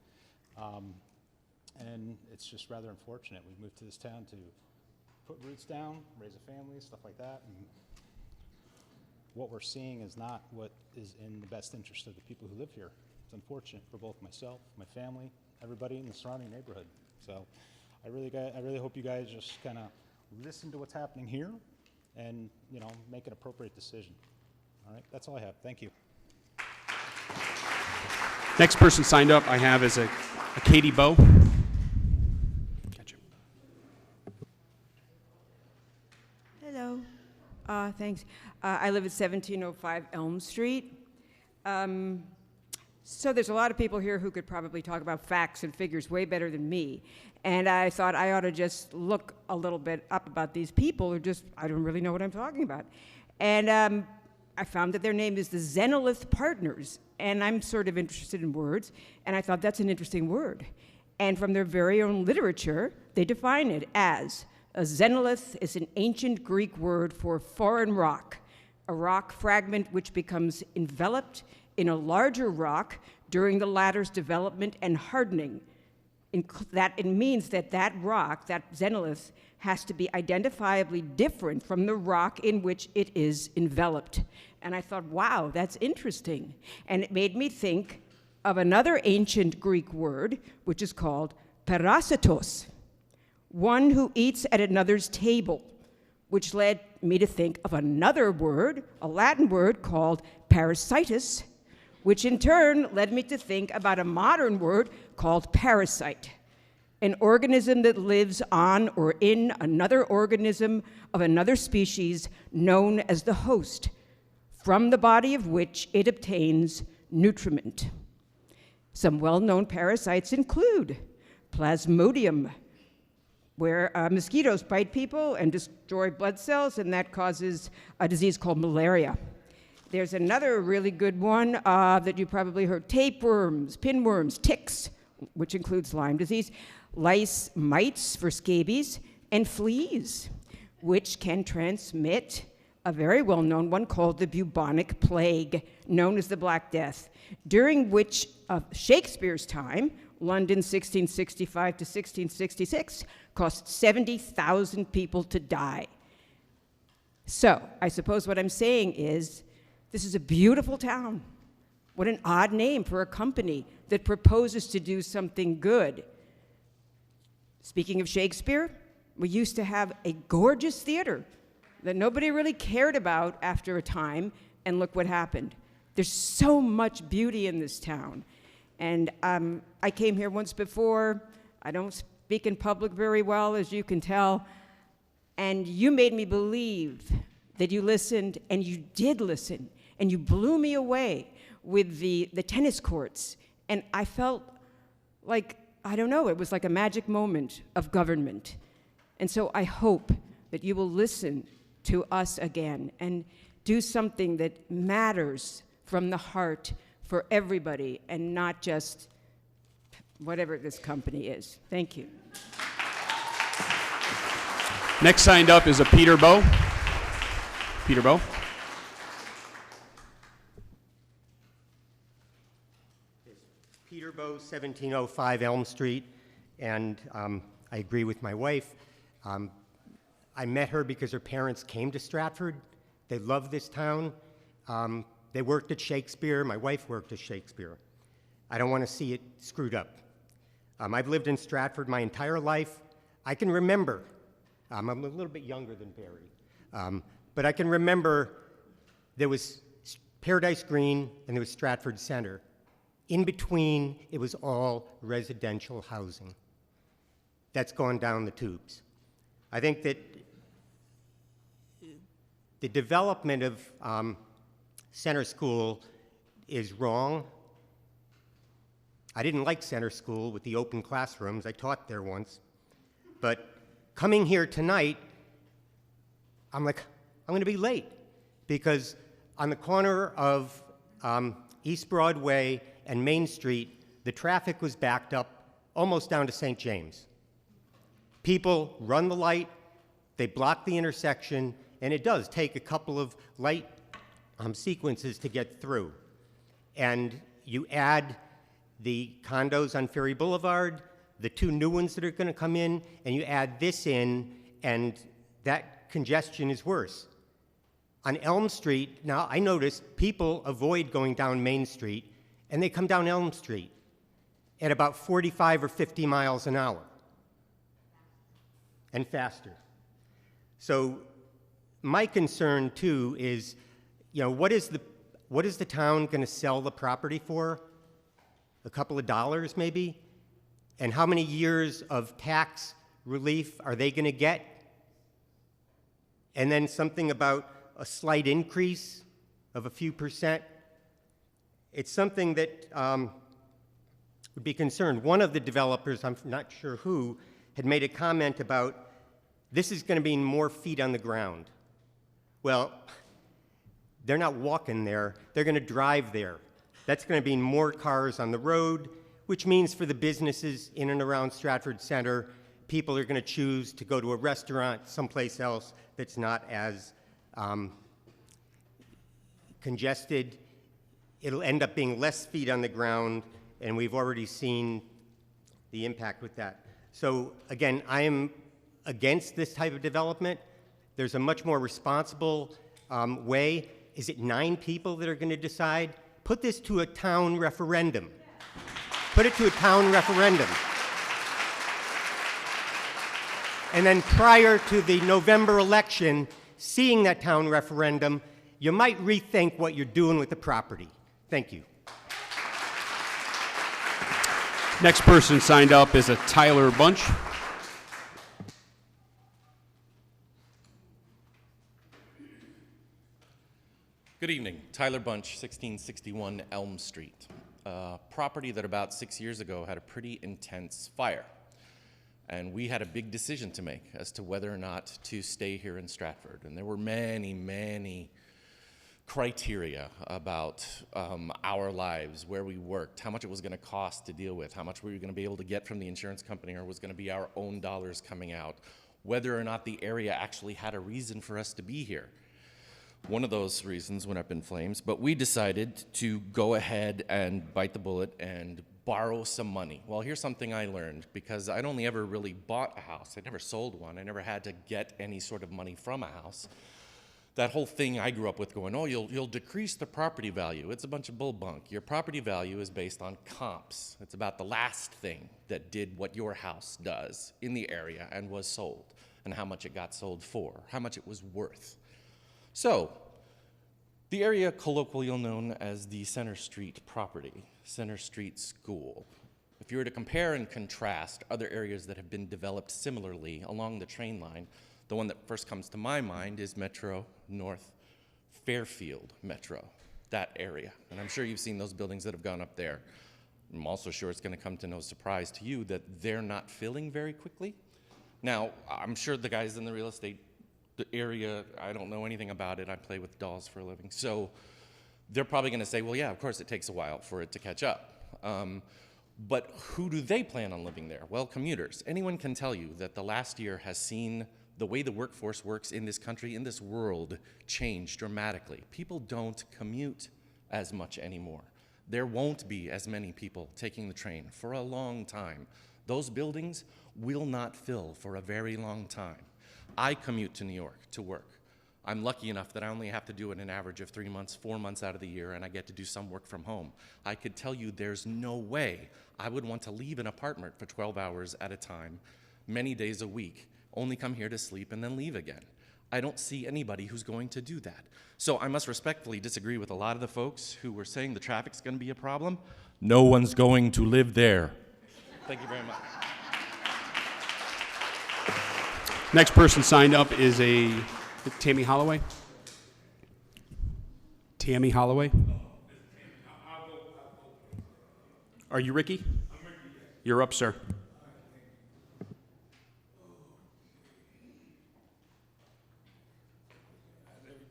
And it's just rather unfortunate. We moved to this town to put roots down, raise a family, stuff like that. And what we're seeing is not what is in the best interest of the people who live here. It's unfortunate for both myself, my family, everybody in the surrounding neighborhood. So I really hope you guys just kind of listen to what's happening here and, you know, make an appropriate decision. All right, that's all I have. Thank you. Next person signed up I have is a Katie Bowe. Gotcha. Hello. Thanks. I live at 1705 Elm Street. So there's a lot of people here who could probably talk about facts and figures way better than me. And I thought I ought to just look a little bit up about these people who just, I don't really know what I'm talking about. And I found that their name is the Zenolith Partners. And I'm sort of interested in words. And I thought that's an interesting word. And from their very own literature, they define it as a zenolith is an ancient Greek word for foreign rock, a rock fragment which becomes enveloped in a larger rock during the latter's development and hardening. That it means that that rock, that zenolith, has to be identifiably different from the rock in which it is enveloped. And I thought, wow, that's interesting. And it made me think of another ancient Greek word, which is called parasitos, one who eats at another's table, which led me to think of another word, a Latin word called parasitus, which in turn led me to think about a modern word called parasite, an organism that lives on or in another organism of another species known as the host, from the body of which it obtains nutriment. Some well-known parasites include Plasmodium, where mosquitoes bite people and destroy blood cells, and that causes a disease called malaria. There's another really good one that you probably heard, tapeworms, pinworms, ticks, which includes Lyme disease, lice, mites for scabies, and fleas, which can transmit a very well-known one called the bubonic plague, known as the Black Death, during which Shakespeare's time, London 1665 to 1666, cost 70,000 people to die. So I suppose what I'm saying is, this is a beautiful town. What an odd name for a company that proposes to do something good. Speaking of Shakespeare, we used to have a gorgeous theater that nobody really cared about after a time, and look what happened. There's so much beauty in this town. And I came here once before. I don't speak in public very well, as you can tell. And you made me believe that you listened, and you did listen. And you blew me away with the tennis courts. And I felt like, I don't know, it was like a magic moment of government. And so I hope that you will listen to us again and do something that matters from the heart for everybody and not just whatever this company is. Thank you. Next signed up is a Peter Bowe. Peter Bowe. Peterbow, 1705 Elm Street, and I agree with my wife. I met her because her parents came to Stratford. They love this town. They worked at Shakespeare. My wife worked at Shakespeare. I don't want to see it screwed up. I've lived in Stratford my entire life. I can remember, I'm a little bit younger than Barry, but I can remember there was Paradise Green and there was Stratford Center. In between, it was all residential housing. That's gone down the tubes. I think that the development of Center School is wrong. I didn't like Center School with the open classrooms. I taught there once. But coming here tonight, I'm like, I'm going to be late because on the corner of East Broadway and Main Street, the traffic was backed up almost down to St. James. People run the light, they block the intersection, and it does take a couple of light sequences to get through. And you add the condos on Ferry Boulevard, the two new ones that are going to come in, and you add this in, and that congestion is worse. On Elm Street, now I noticed people avoid going down Main Street, and they come down Elm Street at about 45 or 50 miles an hour, and faster. So my concern, too, is, what is the town going to sell the property for? A couple of dollars, maybe? And how many years of tax relief are they going to get? And then something about a slight increase of a few percent. It's something that would be concerned. One of the developers, I'm not sure who, had made a comment about this is going to be more feet on the ground. Well, they're not walking there, they're going to drive there. That's going to be more cars on the road, which means for the businesses in and around Stratford Center, people are going to choose to go to a restaurant someplace else that's not as congested. It'll end up being less feet on the ground, and we've already seen the impact with that. So again, I am against this type of development. There's a much more responsible way. Is it 9 people that are going to decide? Put this to a town referendum. Put it to a town referendum. And then prior to the November election, seeing that town referendum, you might rethink what you're doing with the property. Thank you. Next person signed up is a Tyler Bunch. Good evening. Tyler Bunch, 1661 Elm Street. A property that about 6 years ago had a pretty intense fire. And we had a big decision to make as to whether or not to stay here in Stratford. And there were many, many criteria about our lives, where we worked, how much it was going to cost to deal with, how much we were going to be able to get from the insurance company, or was going to be our own dollars coming out, whether or not the area actually had a reason for us to be here. One of those reasons went up in flames, but we decided to go ahead and bite the bullet and borrow some money. Well, here's something I learned, because I'd only ever really bought a house. I never sold one. I never had to get any sort of money from a house. That whole thing I grew up with going, oh, you'll decrease the property value. It's a bunch of bull bunk. Your property value is based on comps. It's about the last thing that did what your house does in the area and was sold, and how much it got sold for, how much it was worth. So, the area colloquially known as the Center Street property, Center Street School. If you were to compare and contrast other areas that have been developed similarly along the train line, the one that first comes to my mind is Metro North Fairfield Metro, that area. And I'm sure you've seen those buildings that have gone up there. I'm also sure it's going to come to no surprise to you that they're not filling very quickly. Now, I'm sure the guys in the real estate area, I don't know anything about it. I play with dolls for a living. So they're probably going to say, well, yeah, of course it takes a while for it to catch up. But who do they plan on living there? Well, commuters. Anyone can tell you that the last year has seen the way the workforce works in this country, in this world, change dramatically. People don't commute as much anymore. There won't be as many people taking the train for a long time. Those buildings will not fill for a very long time. I commute to New York to work. I'm lucky enough that I only have to do it an average of 3 months, 4 months out of the year, and I get to do some work from home. I could tell you there's no way I would want to leave an apartment for 12 hours at a time, many days a week, only come here to sleep and then leave again. I don't see anybody who's going to do that. So I must respectfully disagree with a lot of the folks who were saying the traffic's going to be a problem. No one's going to live there. Thank you very much. Next person signed up is Tammy Holloway. Tammy Holloway. Are you Ricky? I'm Ricky, yes. You're up, sir.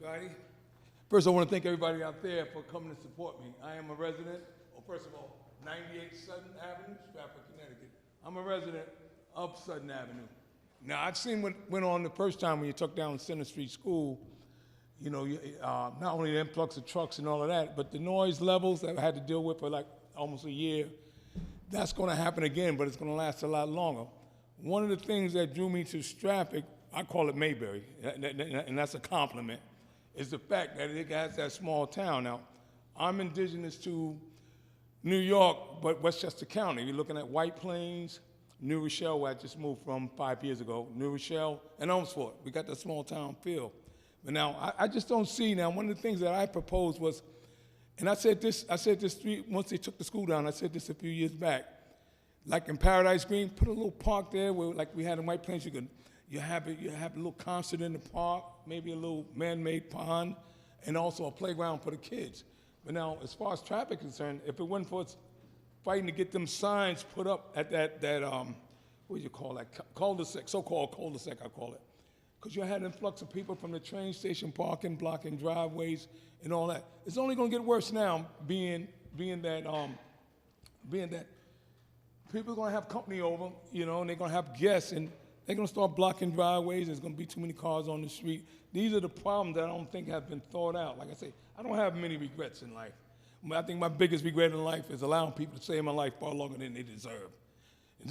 Everybody. First, I want to thank everybody out there for coming to support me. I am a resident, first of all, 98 Sutton Avenue, Stratford, Connecticut. I'm a resident of Sutton Avenue. Now, I've seen what went on the first time when you took down Center Street School. You know, not only the influx of trucks and all of that, but the noise levels that I had to deal with for like almost a year. That's going to happen again, but it's going to last a lot longer. One of the things that drew me to Stratford, I call it Mayberry, and that's a compliment, is the fact that it has that small town. Now, I'm indigenous to New York, but Westchester County. You're looking at White Plains, New Rochelle, where I just moved from 5 years ago, New Rochelle, and Elmsford. We got that small town feel. But now, I just don't see now, one of the things that I proposed was, and I said this once they took the school down, I said this a few years back, like in Paradise Green, put a little park there where, like we had in White Plains, you have a little concert in the park, maybe a little man-made pond, and also a playground for the kids. But now, as far as traffic is concerned, if it wasn't for us fighting to get them signs put up at that what do you call that, cul-de-sac, so-called cul-de-sac, I call it, because you had an influx of people from the train station parking, blocking driveways, and all that. It's only going to get worse now, being that people are going to have company over, you know, and they're going to have guests, and they're going to start blocking driveways. There's going to be too many cars on the street. These are the problems that I don't think have been thought out. Like I say, I don't have many regrets in life. I think my biggest regret in life is allowing people to stay in my life far longer than they deserve.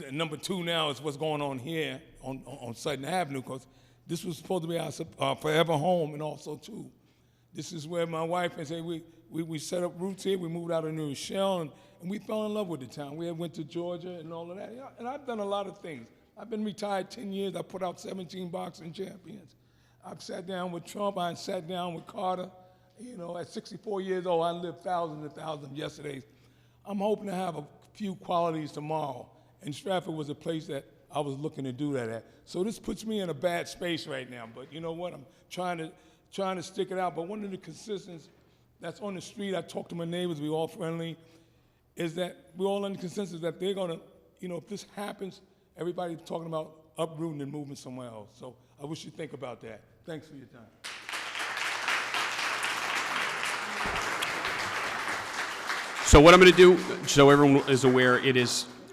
And number two now is what's going on here on Sutton Avenue, because this was supposed to be our forever home, and also, too, this is where my wife and say we set up roots here. We moved out of New Rochelle, and we fell in love with the town. We went to Georgia and all of that. You know, and I've done a lot of things. I've been retired 10 years. I put out 17 boxing champions. I've sat down with Trump. I sat down with Carter. You know, at 64 years old, I lived thousands and thousands of yesterdays. I'm hoping to have a few qualities tomorrow, and Stratford was a place that I was looking to do that at. So this puts me in a bad space right now, but you know what? I'm trying to stick it out. But one of the consistencies that's on the street, I talk to my neighbors, we all friendly, is that we're all in the consensus that they're gonna, you know, if this happens, everybody's talking about uprooting and moving somewhere else. So I wish you'd think about that. Thanks for your time. So what I'm going to do, so everyone is aware,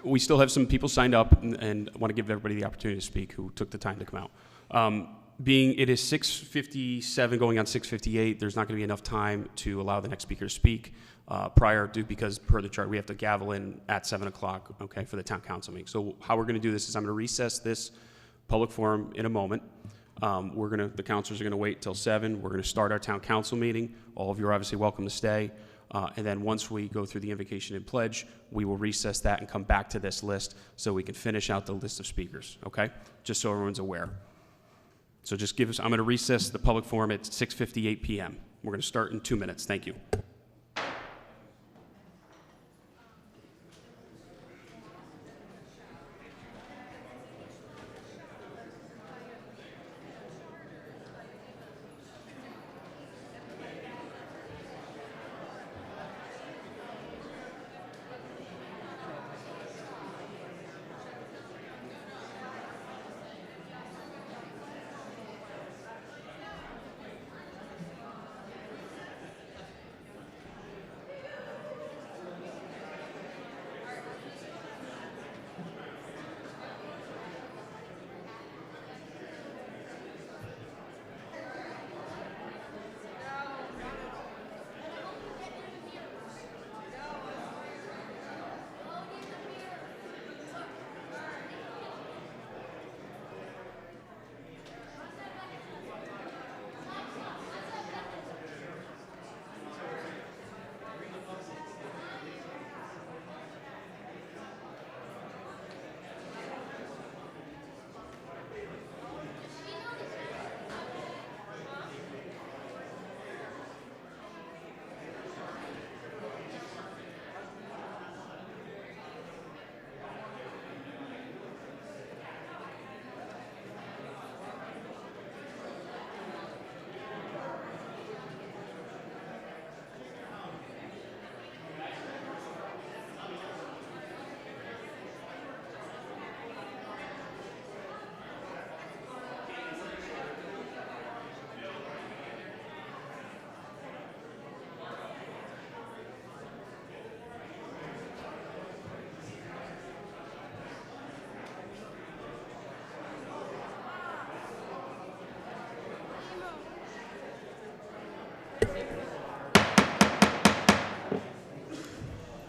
we still have some people signed up, and I want to give everybody the opportunity to speak who took the time to come out. Being it is 6:57 going on 6:58, there's not going to be enough time to allow the next speaker to speak because per the chart, we have to gavel in at 7 o'clock, okay, for the town council meeting. So how we're going to do this is I'm going to recess this public forum in a moment. The councilors are going to wait till 7. We're going to start our town council meeting. All of you are obviously welcome to stay. And then once we go through the invocation and pledge, we will recess that and come back to this list so we can finish out the list of speakers, okay? Just so everyone's aware. So just I'm going to recess the public forum at 6:58 p.m. We're going to start in 2 minutes. Thank you.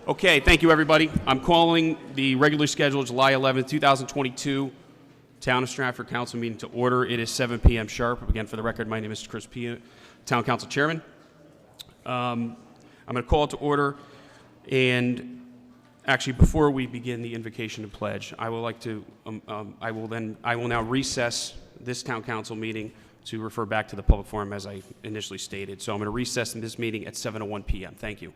Okay, thank you, everybody. I'm calling the regularly scheduled July 11th, 2022 Town of Stratford Council meeting to order. It is 7 p.m. sharp. Again, for the record, my name is Chris Pia, Town Council Chairman. I'm going to call it to order, and actually, before we begin the invocation and pledge, I will like to, I will now recess this Town Council meeting to refer back to the public forum as I initially stated. So I'm going to recess in this meeting at 7:01 p.m. Thank you.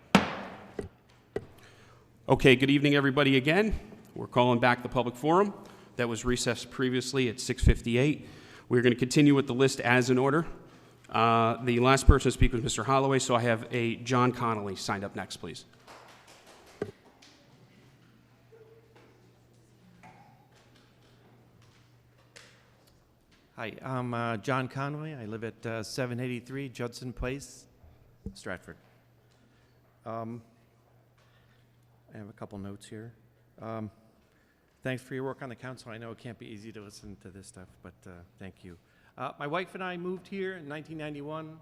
Okay, good evening, everybody, again. We're calling back the public forum that was recessed previously at 6:58. We're going to continue with the list as in order. The last person to speak was Mr. Holloway, so I have a John Connolly signed up next, please. Hi, I'm John Conway. I live at 783 Judson Place, Stratford. I have a couple notes here. Thanks for your work on the council. I know it can't be easy to listen to this stuff, but thank you. My wife and I moved here in 1991.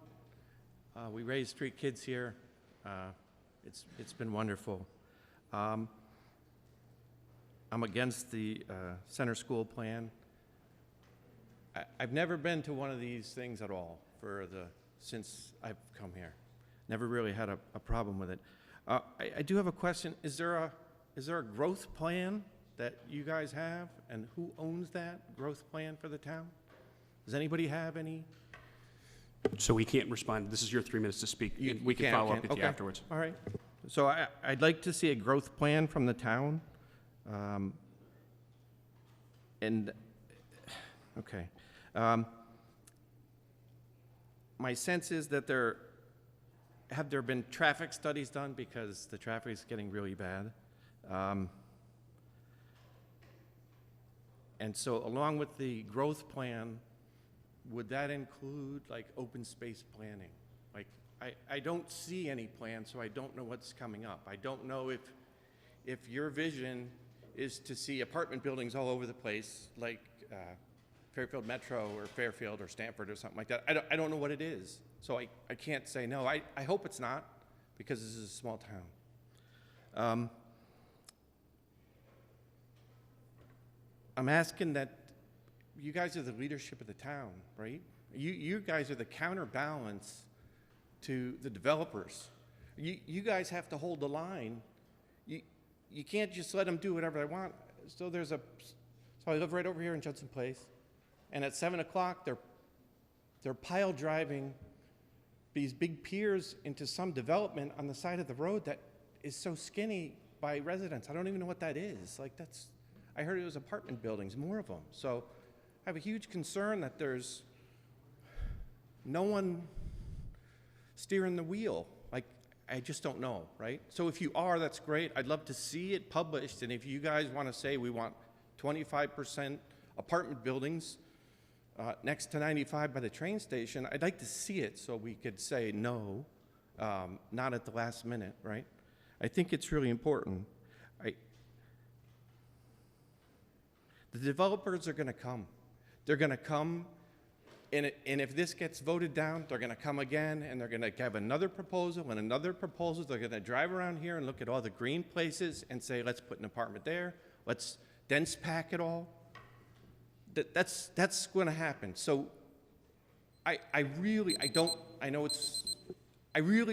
We raised 3 kids here. It's been wonderful. I'm against the center school plan. I've never been to one of these things at all since I've come here. Never really had a problem with it. I do have a question. Is there a growth plan that you guys have, and who owns that growth plan for the town? Does anybody have any? So we can't respond. This is your 3 minutes to speak. We can follow up with you afterwards. All right. So I'd like to see a growth plan from the town. Okay. My sense is that have there been traffic studies done, because the traffic is getting really bad. And so along with the growth plan, would that include like open space planning? Like I don't see any plan, so I don't know what's coming up. I don't know if your vision is to see apartment buildings all over the place, like Fairfield Metro or Fairfield or Stanford or something like that. I don't know what it is, so I can't say no. I hope it's not, because this is a small town. I'm asking that you guys are the leadership of the town, right? You guys are the counterbalance to the developers. You guys have to hold the line. You can't just let them do whatever they want. So I live right over here in Judson Place, and at 7 o'clock they're pile driving these big piers into some development on the side of the road that is so skinny by residents. I don't even know what that is. I heard it was apartment buildings, more of them. So I have a huge concern that there's no one steering the wheel. I just don't know, right? So if you are, that's great. I'd love to see it published, and if you guys want to say we want 25% apartment buildings next to 95 by the train station, I'd like to see it so we could say no, not at the last minute, right? I think it's really important. The developers are going to come. They're going to come, and if this gets voted down, they're going to come again, and they're going to have another proposal and another proposal. They're going to drive around here and look at all the green places and say, let's put an apartment there. Let's dense pack it all. That's going to happen. So I really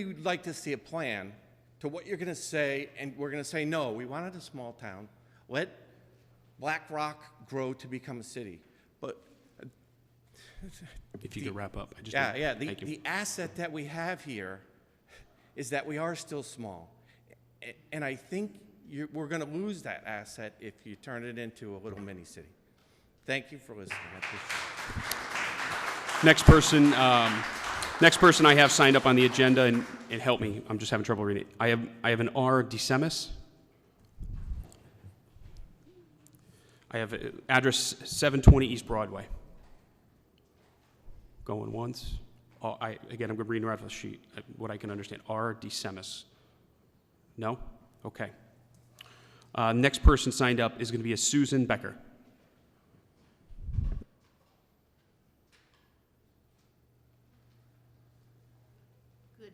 would like to see a plan to what you're going to say, and we're going to say, no, we wanted a small town. Let Black Rock grow to become a city. But if you could wrap up. Thank you. The asset that we have here is that we are still small. And I think we're going to lose that asset if you turn it into a little mini city. Thank you for listening. I appreciate it. Next person I have signed up on the agenda, and help me, I'm just having trouble reading it. I have an R. DeSemis. I have address 720 East Broadway. Going once. Again, I'm going to read right off the sheet, what I can understand. R. DeSemis. No? Okay. Next person signed up is going to be a Susan Becker. Good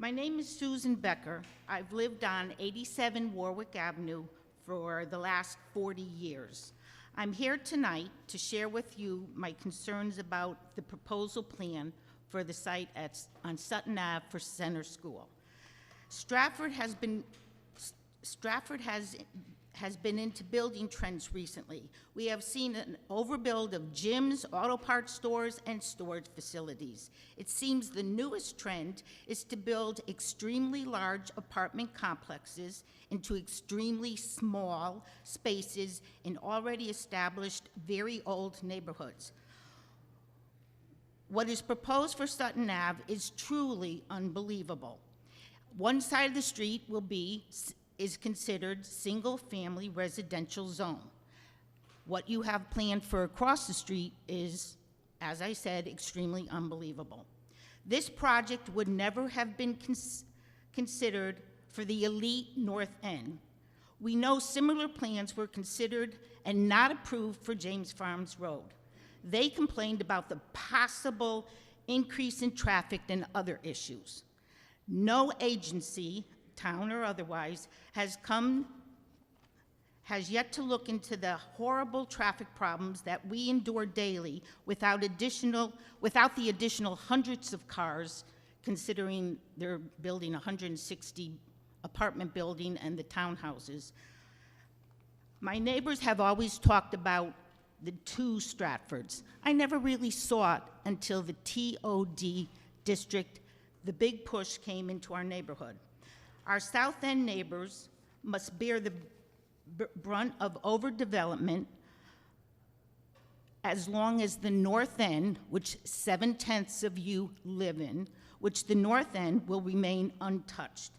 My name is Susan Becker. I've lived on 87 Warwick Avenue for the last 40 years. I'm here tonight to share with you my concerns about the proposal plan for the site on Sutton Ave for Center School. Stratford has been into building trends recently. We have seen an overbuild of gyms, auto parts stores, and storage facilities. It seems the newest trend is to build extremely large apartment complexes into extremely small spaces in already established, very old neighborhoods. What is proposed for Sutton Ave is truly unbelievable. One side of the street is considered single-family residential zone. What you have planned for across the street is, as I said, extremely unbelievable. This project would never have been considered for the elite North End. We know similar plans were considered and not approved for James Farms Road. They complained about the possible increase in traffic and other issues. No agency, town or otherwise, has yet to look into the horrible traffic problems that we endure daily without the additional hundreds of cars, considering they're building 160 apartment building and the townhouses. My neighbors have always talked about the two Stratfords. I never really saw it until the TOD district, the big push came into our neighborhood. Our South End neighbors must bear the brunt of overdevelopment as long as the North End, which 7/10 of you live in, which the North End will remain untouched.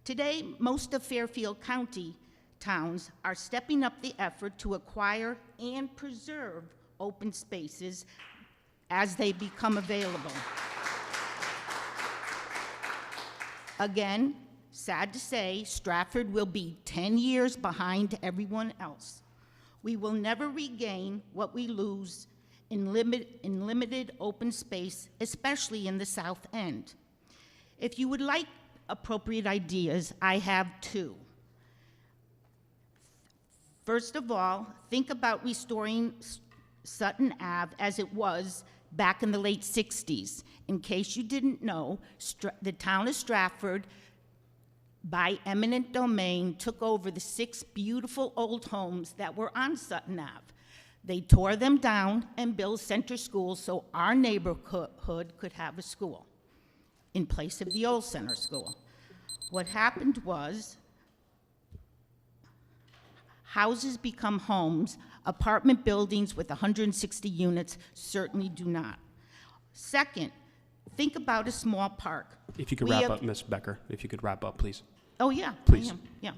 Today, most of Fairfield County towns are stepping up the effort to acquire and preserve open spaces as they become available. Again, sad to say, Stratford will be 10 years behind everyone else. We will never regain what we lose in limited open space, especially in the South End. If you would like appropriate ideas, I have two. First of all, think about restoring Sutton Ave as it was back in the late 60s. In case you didn't know, the town of Stratford, by eminent domain, took over the 6 beautiful old homes that were on Sutton Ave. They tore them down and built Center School so our neighborhood could have a school in place of the old Center School. What happened was, houses become homes. Apartment buildings with 160 units certainly do not. Second, think about a small park. If you could wrap up, Ms. Becker, if you could wrap up, please. Oh, yeah. Please. I am, yeah.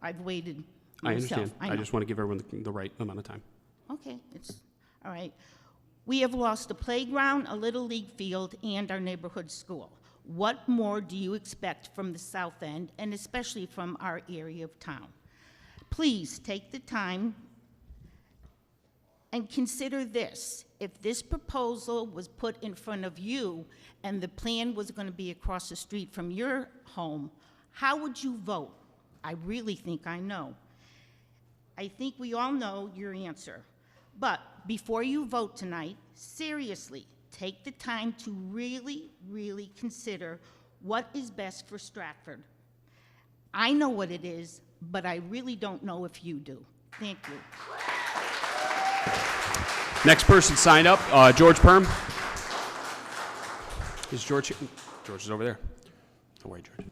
I've waited I myself. understand. I just want to give everyone the right amount of time. Okay, it's all right. We have lost a playground, a little league field, and our neighborhood school. What more do you expect from the South End, and especially from our area of town? Please take the time and consider this. If this proposal was put in front of you and the plan was going to be across the street from your home, how would you vote? I really think I know. I think we all know your answer. But before you vote tonight, seriously, take the time to really, really consider what is best for Stratford. I know what it is, but I really don't know if you do. Thank you. Next person signed up, George Perm. Is George here? George is over there. Don't worry, George.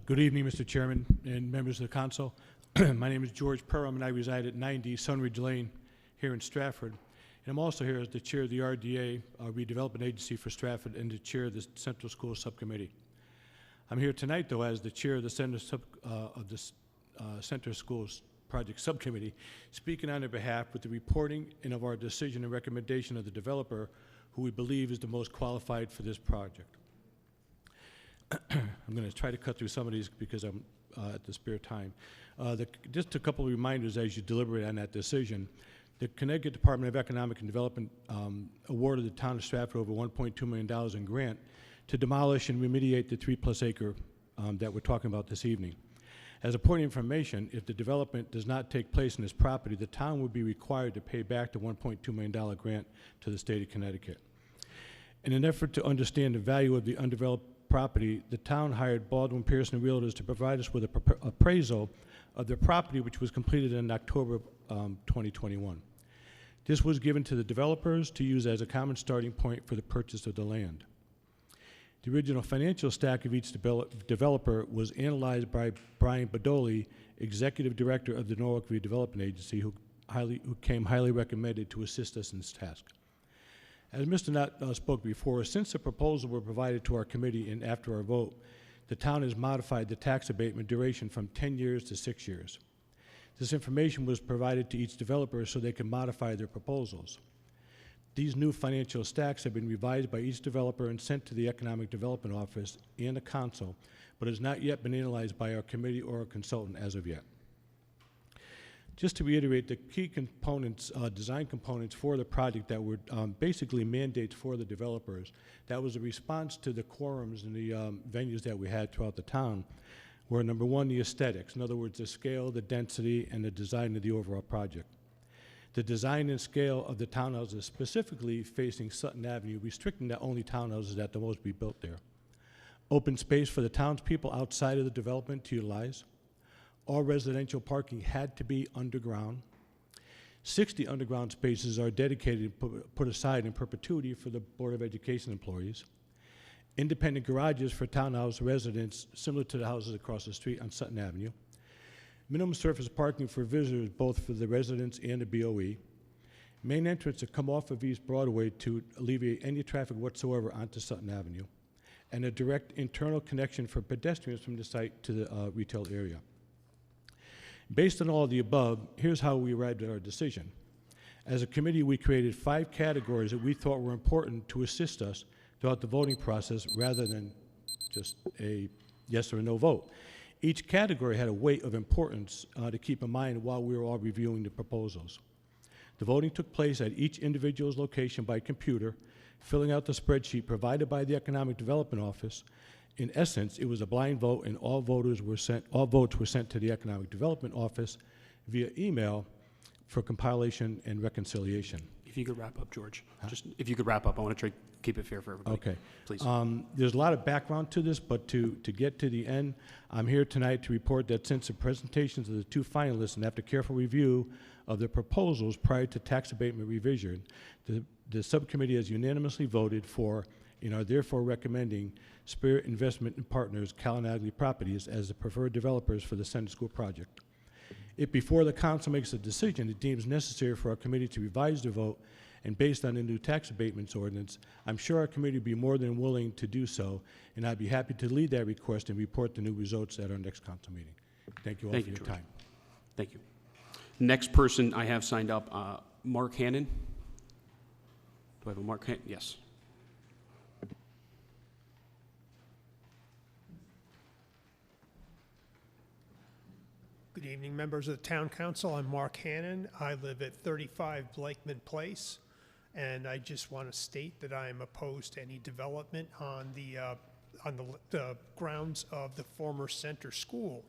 Good evening, Mr. Chairman and members of the council. My name is George Perham, and I reside at 90 Sunridge Lane here in Stratford. And I'm also here as the chair of the RDA, Redevelopment Agency for Stratford, and the chair of the Central School Subcommittee. I'm here tonight, though, as the chair of the Center Schools Project Subcommittee, speaking on their behalf with the reporting and of our decision and recommendation of the developer who we believe is the most qualified for this project. I'm going to try to cut through some of these because I'm at the spare time. Just a couple of reminders as you deliberate on that decision. The Connecticut Department of Economic and Development awarded the town of Stratford over $1.2 million in grant to demolish and remediate the 3+ acre that we're talking about this evening. As a point of information, if the development does not take place in this property, the town would be required to pay back the $1.2 million grant to the state of Connecticut. In an effort to understand the value of the undeveloped property, the town hired Baldwin Pearson Realtors to provide us with an appraisal of their property, which was completed in October 2021. This was given to the developers to use as a common starting point for the purchase of the land. The original financial stack of each developer was analyzed by Brian Badoli, Executive Director of the Norwalk Redevelopment Agency, who came highly recommended to assist us in this task. As Mr. Knott spoke before, since the proposal were provided to our committee and after our vote, the town has modified the tax abatement duration from 10 years to 6 years. This information was provided to each developer so they can modify their proposals. These new financial stacks have been revised by each developer and sent to the Economic Development Office and the Council, but has not yet been analyzed by our committee or our consultant as of yet. Just to reiterate, the key components, design components for the project that were basically mandates for the developers, that was a response to the quorums and the venues that we had throughout the town, were number one, the aesthetics. In other words, the scale, the density, and the design of the overall project. The design and scale of the townhouses, specifically facing Sutton Avenue, restricting that only townhouses at the most be built there. Open space for the townspeople outside of the development to utilize. All residential parking had to be underground. 60 underground spaces are dedicated and put aside in perpetuity for the Board of Education employees. Independent garages for townhouse residents, similar to the houses across the street on Sutton Avenue. Minimum surface parking for visitors, both for the residents and the BOE. Main entrance to come off of East Broadway to alleviate any traffic whatsoever onto Sutton Avenue. And a direct internal connection for pedestrians from the site to the retail area. Based on all of the above, here's how we arrived at our decision. As a committee, we created 5 categories that we thought were important to assist us throughout the voting process rather than just a yes or a no vote. Each category had a weight of importance to keep in mind while we were all reviewing the proposals. The voting took place at each individual's location by computer, filling out the spreadsheet provided by the Economic Development Office. In essence, it was a blind vote, and all votes were sent to the Economic Development Office via email for compilation and reconciliation. If you could wrap up, George. Just if you could wrap up, I want to try to keep it fair for everybody. Okay. Please. There's a lot of background to this, but to get to the end, I'm here tonight to report that since the presentations of the 2 finalists and after careful review of the proposals prior to tax abatement revision, the subcommittee has unanimously voted for and are therefore recommending Spirit Investment and Partners Kalanagli Properties as the preferred developers for the Center School project. If before the council makes a decision, it deems necessary for our committee to revise the vote, and based on the new tax abatements ordinance, I'm sure our committee would be more than willing to do so, and I'd be happy to lead that request and report the new results at our next council meeting. Thank you all for your George. time. Thank you. Next person I have signed up, Mark Hannon. Do I have a Mark Hannon? Yes. Good evening, members of the Town Council. I'm Mark Hannon. I live at 35 Blakeman Place, and I just want to state that I am opposed to any development on the grounds of the former center school.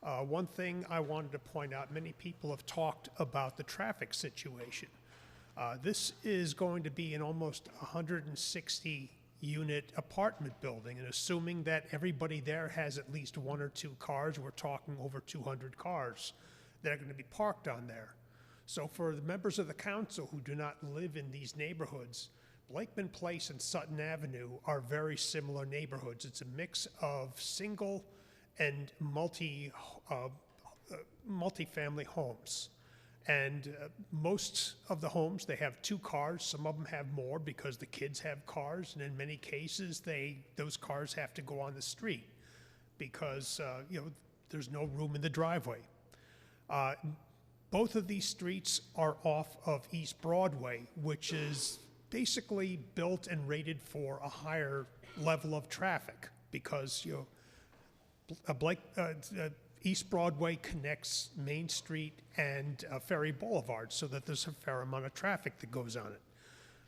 One thing I wanted to point out, many people have talked about the traffic situation. This is going to be an almost 160 unit apartment building, and assuming that everybody there has at least 1 or 2 cars, we're talking over 200 cars that are going to be parked on there. So for the members of the council who do not live in these neighborhoods, Blakeman Place and Sutton Avenue are very similar neighborhoods. It's a mix of single and multi-family homes. And most of the homes, they have 2 cars. Some of them have more because the kids have cars, and in many cases, those cars have to go on the street because there's no room in the driveway. Both of these streets are off of East Broadway, which is basically built and rated for a higher level of traffic because East Broadway connects Main Street and Ferry Boulevard, so that there's a fair amount of traffic that goes on it.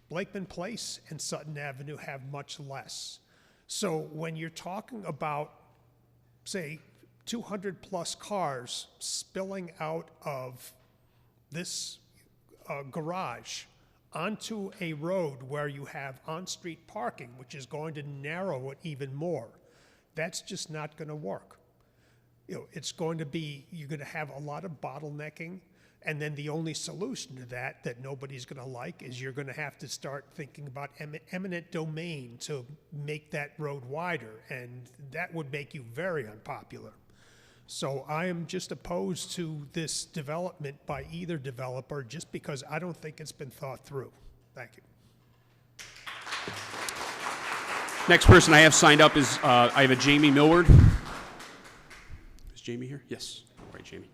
Blakeman Place and Sutton Avenue have much less. So when you're talking about, say, 200 plus cars spilling out of this garage onto a road where you have on-street parking, which is going to narrow it even more, that's just not going to work. You know, it's going to be, you're going to have a lot of bottlenecking, and then the only solution to that nobody's going to like is you're going to have to start thinking about eminent domain to make that road wider, and that would make you very unpopular. So I am just opposed to this development by either developer just because I don't think it's been thought through. Thank you. Next person I have signed up is, I have a Jamie Millward. Is Jamie here? Yes. All right, Jamie.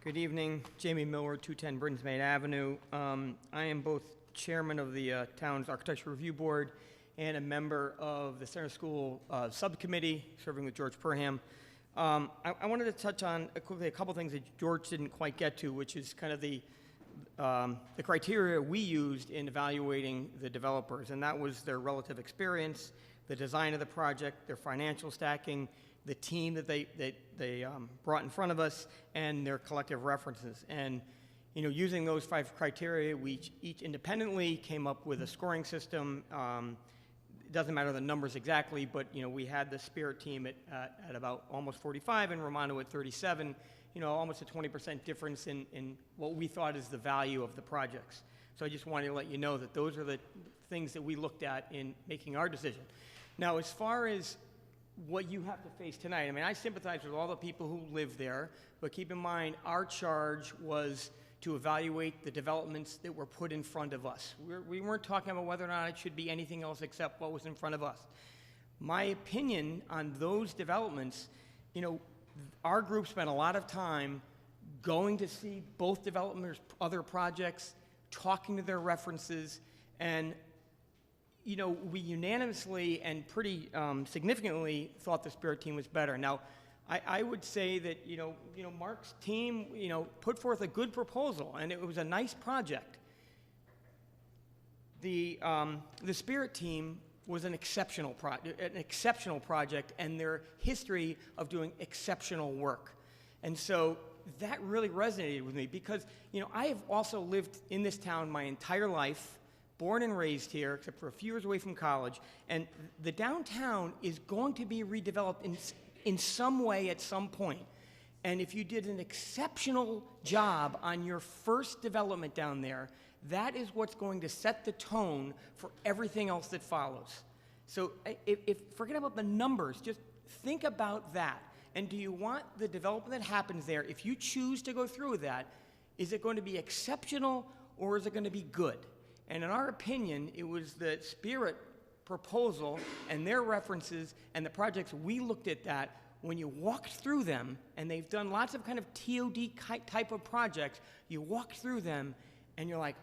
Good evening, Jamie Millward, 210 Brinsmead Avenue. I am both chairman of the town's Architecture Review Board and a member of the Center School Subcommittee, serving with George Perham. I wanted to touch on quickly a couple things that George didn't quite get to, which is kind of the criteria we used in evaluating the developers, and that was their relative experience, the design of the project, their financial stacking, the team that they brought in front of us, and their collective references. And you know, using those 5 criteria, we each independently came up with a scoring system. It doesn't matter the numbers exactly, but you know, we had the Spirit team at about almost 45 and Romano at 37. You know, almost a 20% difference in what we thought is the value of the projects. So I just wanted to let you know that those are the things that we looked at in making our decision. Now, as far as what you have to face tonight, I mean, I sympathize with all the people who live there, but keep in mind, our charge was to evaluate the developments that were put in front of us. We weren't talking about whether or not it should be anything else except what was in front of us. My opinion on those developments, you know, our group spent a lot of time going to see both developers' other projects, talking to their references, and you know, we unanimously and pretty significantly thought the Spirit team was better. Now, I would say that you know Mark's team put forth a good proposal, and it was a nice project. The Spirit team was an exceptional project, and their history of doing exceptional work, and so that really resonated with me because you know I have also lived in this town my entire life. Born and raised here, except for a few years away from college, and the downtown is going to be redeveloped in some way at some point. And if you did an exceptional job on your first development down there, that is what's going to set the tone for everything else that follows. So if forget about the numbers, just think about that. And do you want the development that happens there, if you choose to go through with that, is it going to be exceptional or is it going to be good? And in our opinion, it was the Spirit proposal and their references and the projects we looked at that when you walked through them, and they've done lots of kind of TOD type of projects, you walk through them and you're like,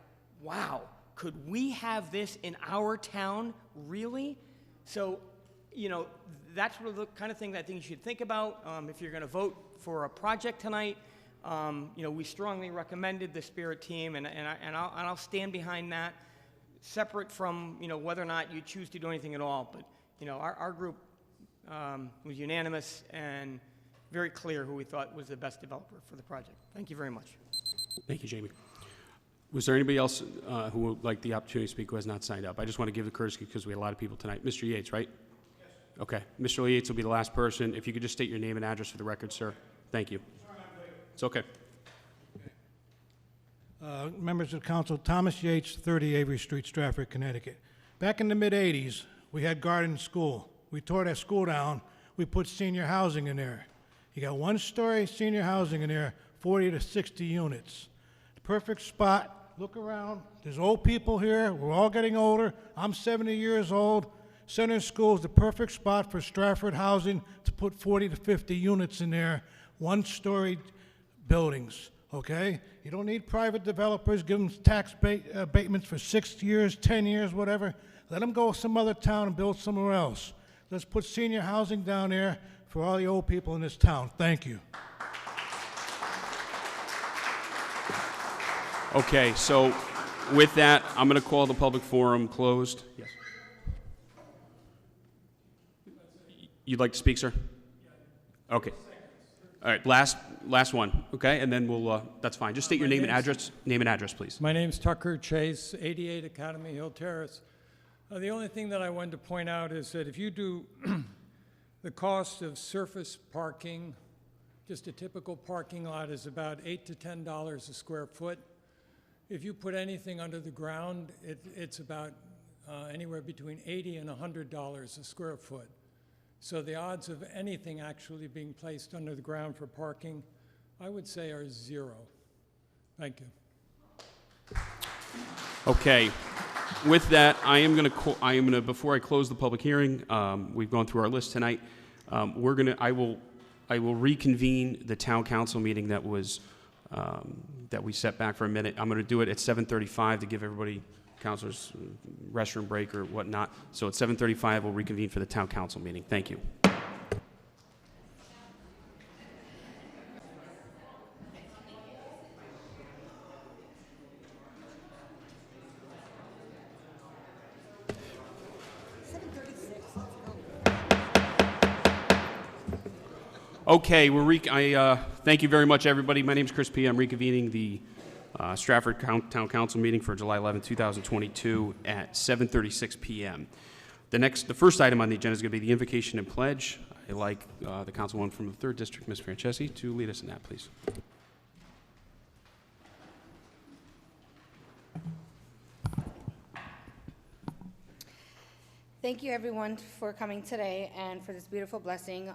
wow, could we have this in our town, really? So, you know, that's sort of the kind of thing that I think you should think about if you're gonna vote for a project tonight. You know, we strongly recommended the Spirit team, and I'll stand behind that, separate from you know whether or not you choose to do anything at all. But you know, our group was unanimous and very clear who we thought was the best developer for the project. Thank you very much. Thank you, Jamie. Was there anybody else who would like the opportunity to speak who has not signed up? I just want to give the courtesy because we had a lot of people tonight. Mr. Yates, right? Yes. Okay. Mr. Yates will be the last person. If you could just state your name and address for the record, sir. Thank you. It's okay. Members of the council, Thomas Yates, 30 Avery Street, Stratford, Connecticut. Back in the mid-'80s, we had Garden School. We tore that school down. We put senior housing in there. You got one-story senior housing in there, 40 to 60 units. The perfect spot. Look around. There's old people here. We're all getting older. I'm 70 years old. Center School is the perfect spot for Stratford housing to put 40 to 50 units in there, one-story buildings, okay? You don't need private developers, give them tax abatements for 6 years, 10 years, whatever. Let them go some other town and build somewhere else. Let's put senior housing down there for all the old people in this town. Thank you. Okay, so with that, I'm going to call the public forum closed. Yes. You'd like to speak, sir? Okay. All right, last one, okay? And then we'll, that's fine. Just state your name and address. Name and address, please. My name's Tucker Chase, 88 Academy Hill Terrace. The only thing that I wanted to point out is that if you do the cost of surface parking, just a typical parking lot is about $8 to $10 a square foot. If you put anything under the ground, it's about anywhere between $80 and $100 a square foot. So the odds of anything actually being placed under the ground for parking, I would say, are 0. Thank you. Okay. With that, I am going to before I close the public hearing, we've gone through our list tonight. I will reconvene the town council meeting that was that we set back for a minute. I'm going to do it at 7:35 to give everybody councilors restroom break or whatnot. So at 7:35, we'll reconvene for the town council meeting. Thank you. Okay, thank you very much, everybody. My name is Chris P. I'm reconvening the Stratford Town Council meeting for July 11, 2022 at 7:36 p.m. The first item on the agenda is going to be the invocation and pledge. I'd like the councilwoman from the 3rd District, Ms. Francesi, to lead us in that, please. Thank you, everyone, for coming today and for this beautiful blessing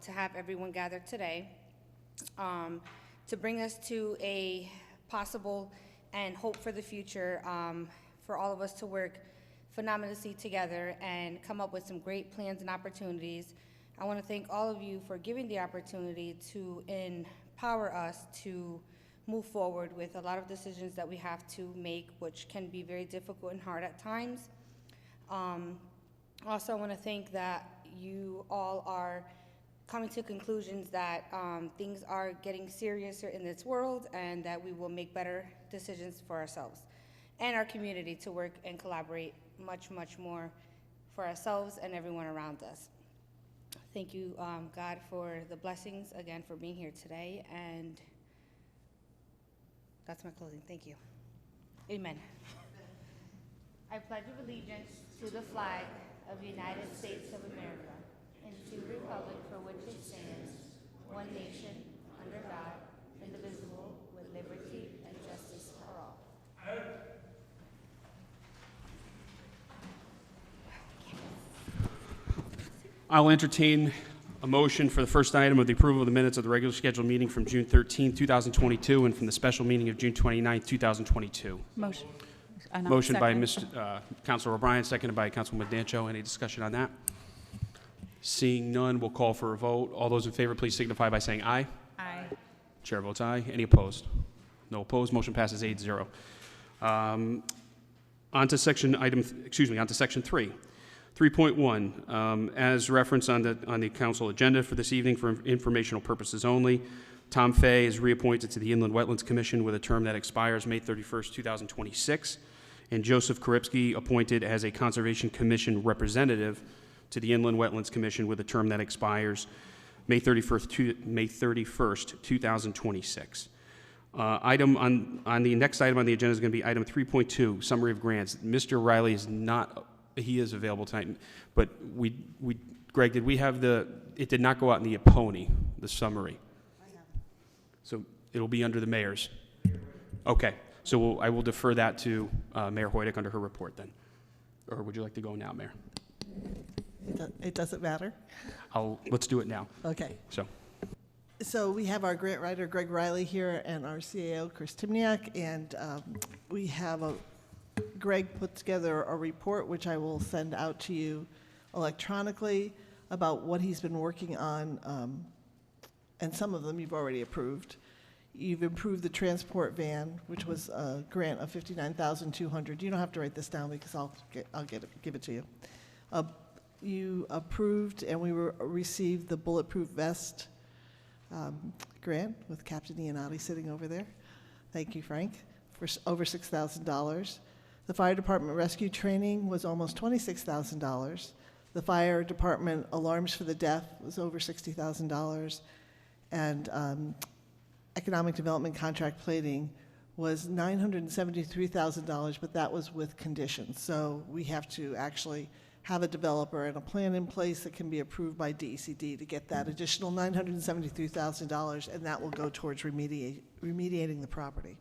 to have everyone gathered today to bring us to a possible and hope for the future for all of us to work phenomenally together and come up with some great plans and opportunities. I want to thank all of you for giving the opportunity to empower us to move forward with a lot of decisions that we have to make, which can be very difficult and hard at times. Also, I want to think that you all are coming to conclusions that things are getting seriouser in this world and that we will make better decisions for ourselves and our community to work and collaborate much, much more for ourselves and everyone around us. Thank you, God, for the blessings, again, for being here today, and that's my closing. Thank you. Amen. I pledge allegiance to the flag of the United States of America and to the republic for which it stands, one nation, under God, indivisible, with liberty and justice for all. I'll entertain a motion for the first item of the approval of the minutes of the regular scheduled meeting from June 13, 2022, and from the special meeting of June 29, 2022. Motion. Motion by Councilor O'Brien, seconded by Councilwoman Dancho. Any discussion on that? Seeing none, we'll call for a vote. All those in favor, please signify by saying aye. Aye. Chair votes aye. Any opposed? No opposed. Motion passes 8-0. On to section 3. 3.1, as referenced on the council agenda for this evening for informational purposes only, Tom Fay is reappointed to the Inland Wetlands Commission with a term that expires May 31st, 2026, and Joseph Karipsky appointed as a Conservation Commission representative to the Inland Wetlands Commission with a term that expires May 31st, 2026. Item on the next item on the agenda is going to be item 3.2, summary of grants. Mr. Riley is not. He is available tonight, but Greg, did we have it did not go out in the Apony, the summary. So it'll be under the mayor's. Okay, so I will defer that to Mayor Hoydick under her report then. Or would you like to go now, Mayor? It doesn't matter? Let's do it now. Okay. So we have our grant writer, Greg Riley, here, and our CAO, Chris Timniak, and we have Greg put together a report, which I will send out to you electronically, about what he's been working on, and some of them you've already approved. You've improved the transport van, which was a grant of $59,200. You don't have to write this down because I'll give it to you. you approved and we received the bulletproof vest grant with Captain Iannotti sitting over there. Thank you, Frank, for over $6,000. The fire department rescue training was almost $26,000. The fire department alarms for the deaf was over $60,000. And economic development contract plating was $973,000, but that was with conditions. So we have to actually have a developer and a plan in place that can be approved by DECD to get that additional $973,000, and that will go towards remediating the property.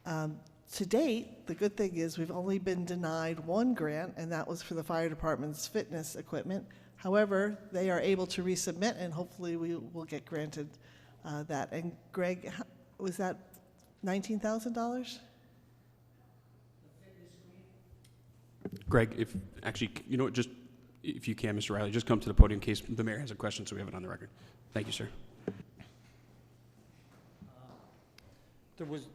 To date, the good thing is we've only been denied one grant, and that was for the fire department's fitness equipment. However, they are able to resubmit, and hopefully we will get granted that. And Greg, was that $19,000? Greg, if actually, you know what, just if you can, Mr. Riley, just come to the podium in case the mayor has a question so we have it on the record. Thank you, sir. There was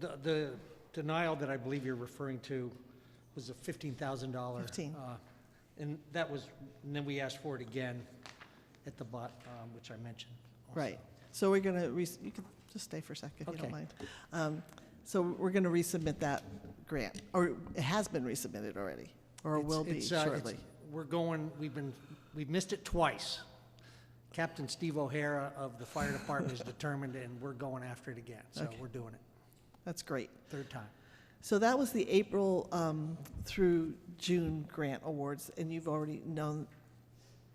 the denial that I believe you're referring to was a $15,000. 15. And that was, and then we asked for it again at the bot, which I mentioned also. Right. So we're going to, you can just stay for a second if you don't mind. So we're going to resubmit that grant, or it has been resubmitted already, or will be shortly. We're going, we've missed it twice. Captain Steve O'Hara of the fire department is determined, and we're going after it again. So we're doing it. That's great. Third time. So that was the April through June grant awards, and you've already known,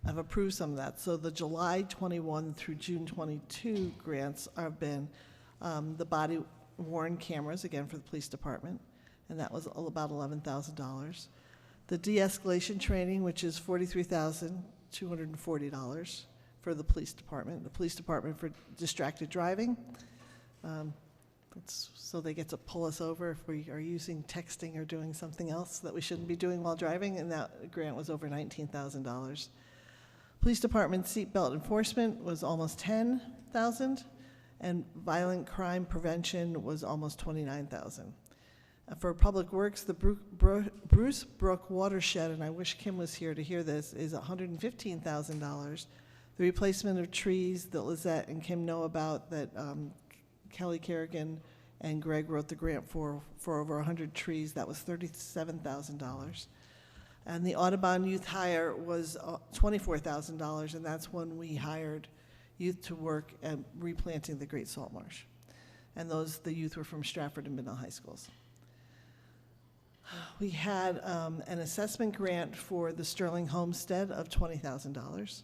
I've approved some of that. So the July 21 through June 22 grants have been the body worn cameras, again for the police department, and that was about $11,000. The de-escalation training, which is $43,240 for the police department. The police department for distracted driving. So they get to pull us over if we are using texting or doing something else that we shouldn't be doing while driving, and that grant was over $19,000. Police department seatbelt enforcement was almost $10,000, and violent crime prevention was almost $29,000. For Public Works, the Bruce Brook watershed, and I wish Kim was here to hear this, is $115,000. The replacement of trees that Lizette and Kim know about that Kelly Kerrigan and Greg wrote the grant for over 100 trees, that was $37,000. And the Audubon Youth Hire was $24,000, and that's when we hired youth to work at replanting the Great Salt Marsh. And the youth were from Stratford and Middle High Schools. We had an assessment grant for the Sterling Homestead of $20,000.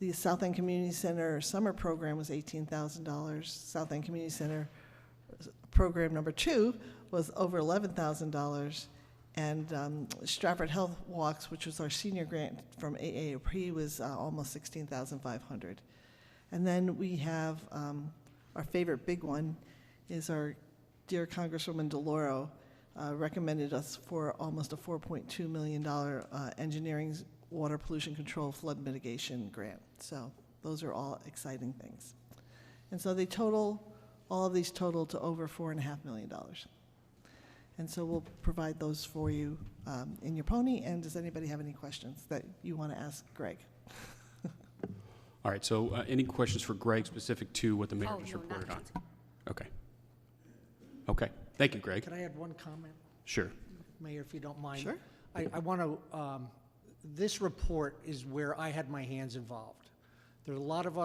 The South End Community Center summer program was $18,000. South End Community Center program number 2 was over $11,000. And Stratford Health Walks, which was our senior grant from AAOP, was almost $16,500. And then we have our favorite big one is our dear Congresswoman DeLauro recommended us for almost a $4.2 million engineering, water pollution control, flood mitigation grant. So those are all exciting things. And so they total, all of these total to over $4.5 million. And so we'll provide those for you in your pony. And does anybody have any questions that you want to ask Greg? All right, so any questions for Greg specific to what the mayor just reported on? Okay. Okay, thank you, Greg. Can I add one comment? Sure. Mayor, if you don't mind. Sure. I want to, this report is where I had my hands involved. There's a lot of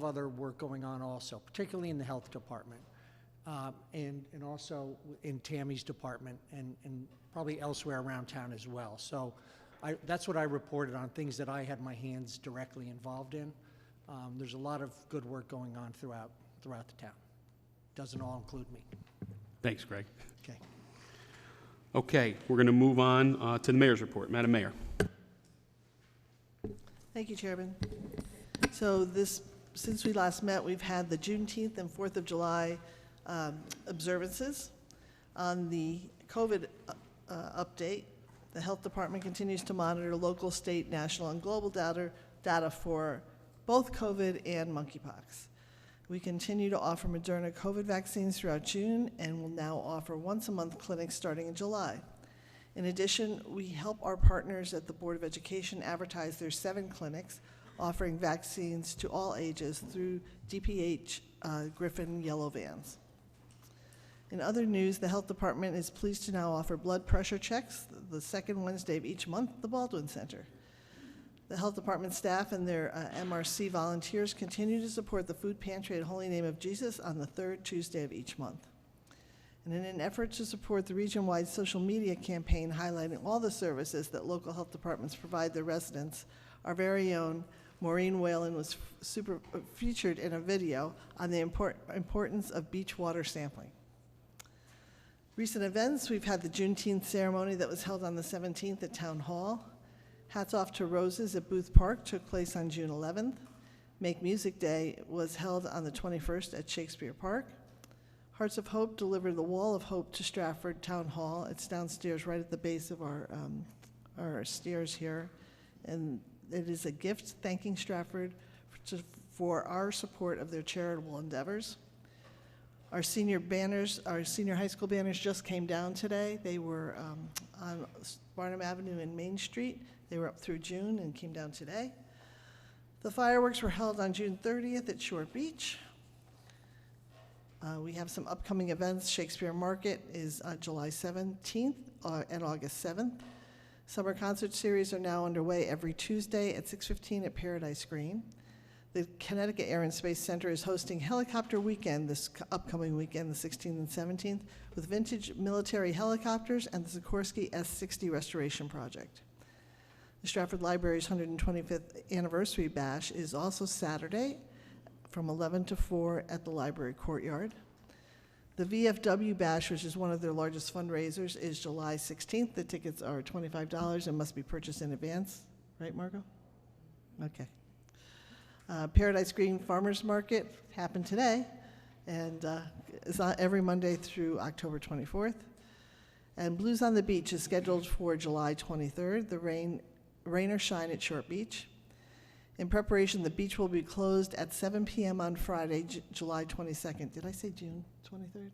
other work going on also, particularly in the health department, and also in Tammy's department, and probably elsewhere around town as well. So that's what I reported on, things that I had my hands directly involved in. There's a lot of good work going on throughout the town. Doesn't all include me. Thanks, Greg. Okay. Okay, we're going to move on to the mayor's report. Madam Mayor. Thank you, Chairman. So since we last met, we've had the Juneteenth and 4th of July observances. On the COVID update, the health department continues to monitor local, state, national, and global data for both COVID and monkeypox. We continue to offer Moderna COVID vaccines throughout June and will now offer once-a-month clinics starting in July. In addition, we help our partners at the Board of Education advertise their 7 clinics offering vaccines to all ages through DPH Griffin yellow vans. In other news, the Health Department is pleased to now offer blood pressure checks the second Wednesday of each month at the Baldwin Center. The Health Department staff and their MRC volunteers continue to support the food pantry at Holy Name of Jesus on the 3rd Tuesday of each month. And in an effort to support the region-wide social media campaign highlighting all the services that local health departments provide their residents, our very own Maureen Whalen was featured in a video on the importance of beach water sampling. Recent events, we've had the Juneteenth ceremony that was held on the 17th at Town Hall. Hats Off to Roses at Booth Park took place on June 11th. Make Music Day was held on the 21st at Shakespeare Park. Hearts of Hope delivered the Wall of Hope to Stratford Town Hall. It's downstairs right at the base of our stairs here. And it is a gift thanking Stratford for our support of their charitable endeavors. Our senior high school banners just came down today. They were on Barnum Avenue and Main Street. They were up through June and came down today. The fireworks were held on June 30th at Short Beach. We have some upcoming events. Shakespeare Market is July 17th and August 7th. Summer concert series are now underway every Tuesday at 6:15 at Paradise Green. The Connecticut Air and Space Center is hosting Helicopter Weekend this upcoming weekend, the 16th and 17th, with vintage military helicopters and the Sikorsky S-60 restoration project. The Stratford Library's 125th anniversary bash is also Saturday from 11 to 4 at the library courtyard. The VFW bash, which is one of their largest fundraisers, is July 16th. The tickets are $25 and must be purchased in advance. Right, Margot? Okay. Paradise Green Farmers Market happened today, and it's on every Monday through October 24th. And Blues on the Beach is scheduled for July 23rd, the rain or shine at Short Beach. In preparation, the beach will be closed at 7 p.m. on Friday, July 22nd. Did I say June 23rd?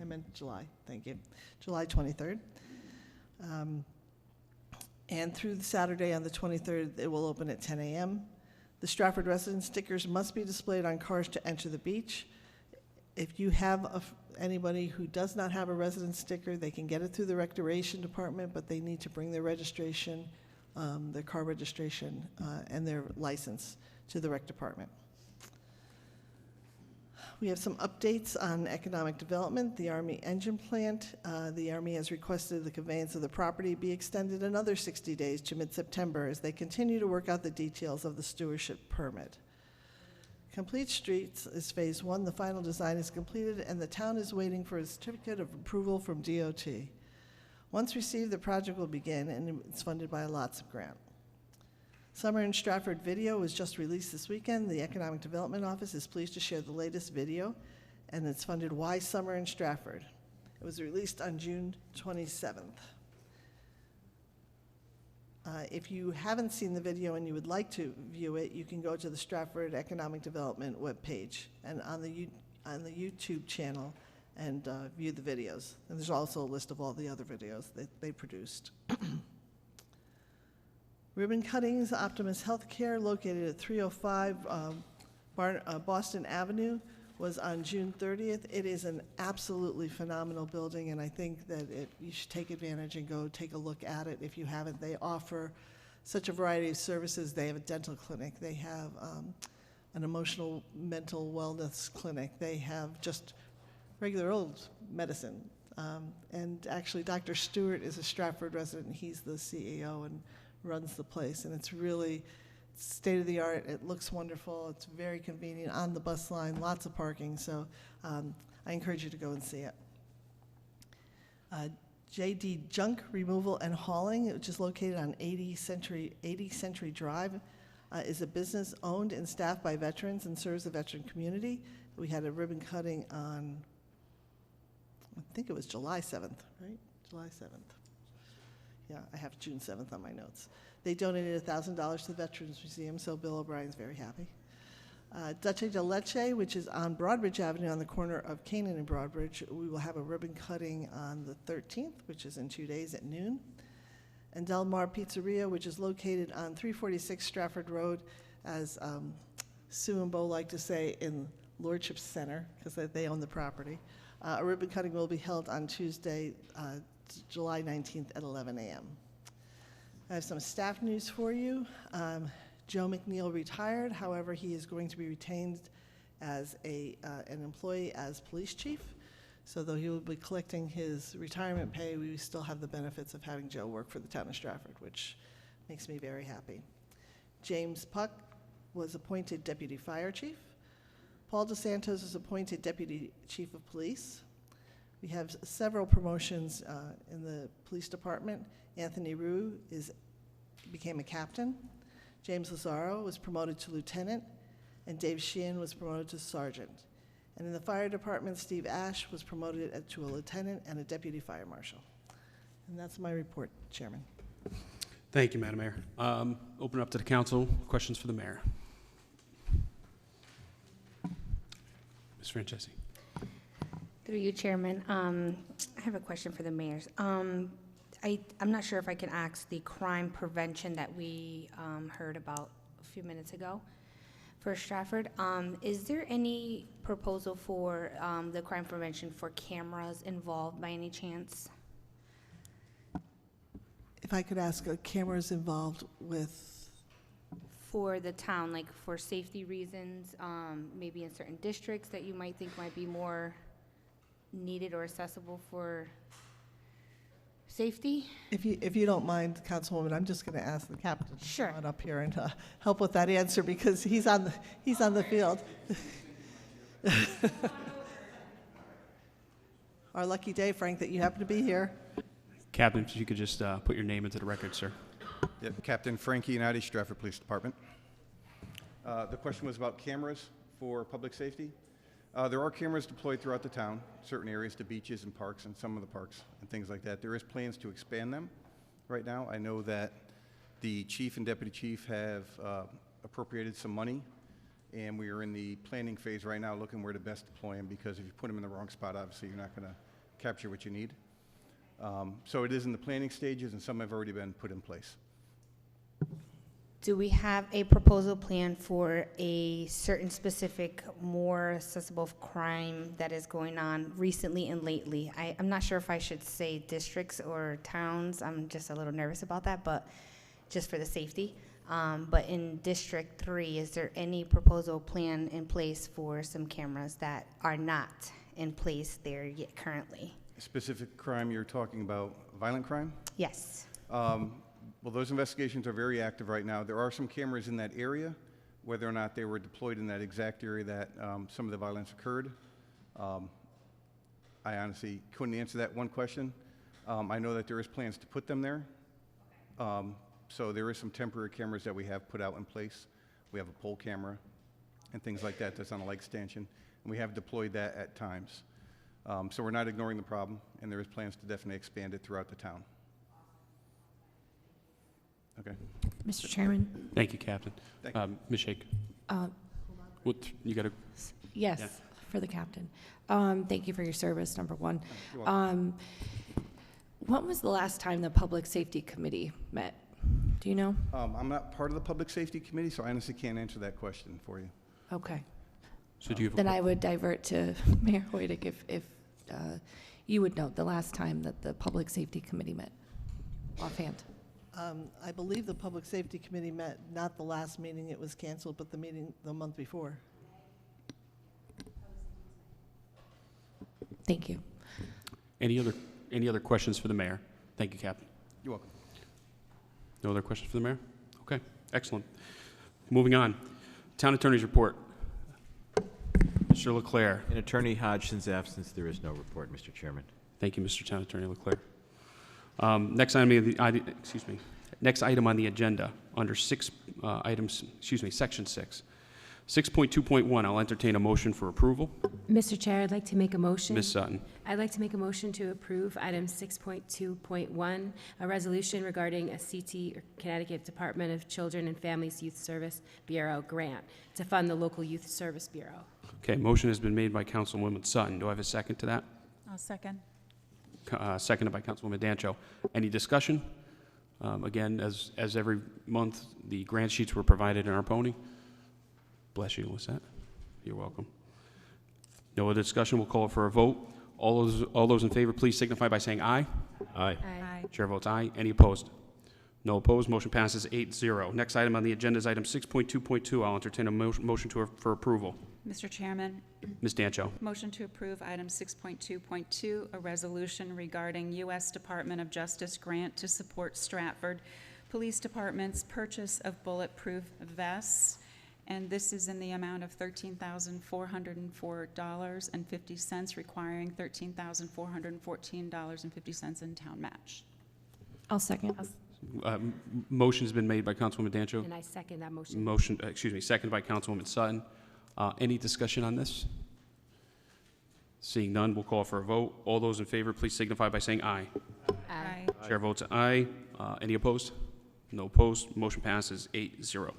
I meant July, thank you. July 23rd. And through the Saturday on the 23rd, it will open at 10 a.m. The Stratford resident stickers must be displayed on cars to enter the beach. If you have anybody who does not have a resident sticker, they can get it through the Recreation Department, but they need to bring their registration, their car registration, and their license to the Rec Department. We have some updates on economic development. The Army engine plant, the Army has requested the conveyance of the property be extended another 60 days to mid-September as they continue to work out the details of the stewardship permit. Complete Streets is phase 1. The final design is completed and the town is waiting for a certificate of approval from DOT. Once received, the project will begin and it's funded by a LOTSP grant. Summer in Stratford video was just released this weekend. The Economic Development Office is pleased to share the latest video, and it's funded Why Summer in Stratford. It was released on June 27th. If you haven't seen the video and you would like to view it, you can go to the Stratford Economic Development webpage and on the YouTube channel and view the videos. And there's also a list of all the other videos that they produced. Ribbon cuttings, Optimus Healthcare, located at 305 Boston Avenue, was on June 30th. It is an absolutely phenomenal building, and I think that you should take advantage and go take a look at it if you haven't. They offer such a variety of services. They have a dental clinic. They have an emotional mental wellness clinic. They have just regular old medicine. And actually, Dr. Stewart is a Stratford resident. He's the CEO and runs the place, and it's really state-of-the-art. It looks wonderful. It's very convenient on the bus line, lots of parking, so I encourage you to go and see it. JD Junk Removal and Hauling, which is located on 80 Century Drive, is a business owned and staffed by veterans and serves the veteran community. We had a ribbon cutting on, I think it was July 7th, right? July 7th. Yeah, I have June 7th on my notes. They donated $1,000 to the Veterans Museum, so Bill O'Brien's very happy. Duce de Leche, which is on Broadbridge Avenue on the corner of Canaan and Broadbridge, we will have a ribbon cutting on the 13th, which is in 2 days at noon. And Del Mar Pizzeria, which is located on 346 Stratford Road, as Sue and Bo like to say, in Lordship Center, because they own the property. A ribbon cutting will be held on Tuesday, July 19th at 11 a.m. I have some staff news for you. Joe McNeil retired. However, he is going to be retained as an employee as police chief. So though he will be collecting his retirement pay, we still have the benefits of having Joe work for the town of Stratford, which makes me very happy. James Puck was appointed deputy fire chief. Paul DeSantos is appointed deputy chief of police. We have several promotions in the police department. Anthony Rue became a captain. James Lazaro was promoted to lieutenant, and Dave Sheehan was promoted to sergeant. And in the fire department, Steve Ash was promoted to a lieutenant and a deputy fire marshal. And that's my report, Chairman. Thank you, Madam Mayor. Open up to the council. Questions for the mayor. Ms. Francesi. Through you, Chairman. I have a question for the mayors. I'm not sure if I can ask the crime prevention that we heard about a few minutes ago for Stratford. Is there any proposal for the crime prevention for cameras involved by any chance? If I could ask, cameras involved with? For the town, like for safety reasons, maybe in certain districts that you might think might be more needed or accessible for safety? If you don't mind, Councilwoman, I'm just going to ask the captain to Sure. come on up here and help with that answer because he's on the field. Our lucky day, Frank, that you happen to be here. Captain, if you could just put your name into the record, sir. Yep, Captain Frankie United, Stratford Police Department. The question was about cameras for public safety. There are cameras deployed throughout the town, certain areas, to beaches and parks and some of the parks and things like that. There is plans to expand them right now. I know that the chief and deputy chief have appropriated some money, and we are in the planning phase right now looking where to best deploy them, because if you put them in the wrong spot, obviously you're not going to capture what you need. So it is in the planning stages, and some have already been put in place. Do we have a proposal plan for a certain specific, more accessible crime that is going on recently and lately? I'm not sure if I should say districts or towns. I'm just a little nervous about that, but just for the safety. But in District 3, is there any proposal plan in place for some cameras that are not in place there yet currently? Specific crime you're talking about, violent crime? Yes. Well, those investigations are very active right now. There are some cameras in that area. Whether or not they were deployed in that exact area that some of the violence occurred, I honestly couldn't answer that one question. I know that there is plans to put them there. So there is some temporary cameras that we have put out in place. We have a pole camera and things like that that's on a light stanchion, and we have deployed that at times. So we're not ignoring the problem, and there is plans to definitely expand it throughout the town. Okay. Mr. Chairman? Thank you, Captain. Thank you. Ms. Shake. You got to. Yes, Yeah. for the captain. Thank you for your service, number one. You're welcome. When was the last time the Public Safety Committee met? Do you know? I'm not part of the Public Safety Committee, so I honestly can't answer that question for you. Okay. So do you have Then I would divert to Mayor Hoydick if you would know the last time that the Public Safety Committee met offhand. I believe the Public Safety Committee met, not the last meeting, it was canceled, but the meeting the month before. Thank you. Any other questions for the mayor? Thank you, Captain. You're welcome. No other questions for the mayor? Okay, excellent. Moving on. Town Attorney's report. Mr. Leclerc. In Attorney Hodgson's absence, there is no report, Mr. Chairman. Thank you, Mr. Town Attorney Leclerc. Next item on the agenda, under Section 6, 6.2.1, I'll entertain a motion for approval. Mr. Chair, I'd like to make a motion. Ms. Sutton. I'd like to make a motion to approve item 6.2.1, a resolution regarding a CT, or Connecticut Department of Children and Families Youth Service Bureau grant to fund the local youth service bureau. Okay, motion has been made by Councilwoman Sutton. Do I have a second to that? I'll second. Seconded by Councilwoman Dancho. Any discussion? Again, as every month, the grant sheets were provided in our pony. Bless you, what's that? You're welcome. No other discussion, we'll call for a vote. All those in favor, please signify by saying aye. Aye. Aye. Chair votes aye. Any opposed? No opposed, motion passes 8-0. Next item on the agenda is item 6.2.2. I'll entertain a motion for approval. Mr. Chairman, Ms. Dancho. motion to approve item 6.2.2, a resolution regarding U.S. Department of Justice grant to support Stratford Police Department's purchase of bulletproof vests. And this is in the amount of $13,404.50, requiring $13,414.50 in town match. I'll second. Motion has been made by Councilwoman Dancho. And I second that motion. Seconded by Councilwoman Sutton. Any discussion on this? Seeing none, we'll call for a vote. All those in favor, please signify by saying aye. Aye. Chair votes aye. Any opposed? No opposed. Motion passes 8-0.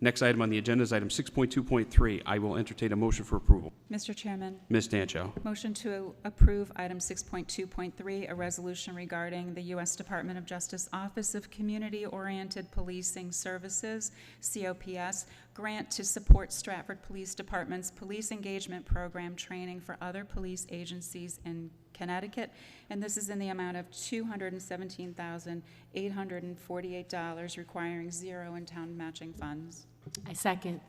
Next item on the agenda is item 6.2.3. I will entertain a motion for approval. Mr. Chairman, Ms. Dancho. motion to approve item 6.2.3, a resolution regarding the U.S. Department of Justice Office of Community-Oriented Policing Services, COPS, grant to support Stratford Police Department's police engagement program training for other police agencies in Connecticut, and this is in the amount of $217,848, requiring zero in town matching funds. I second.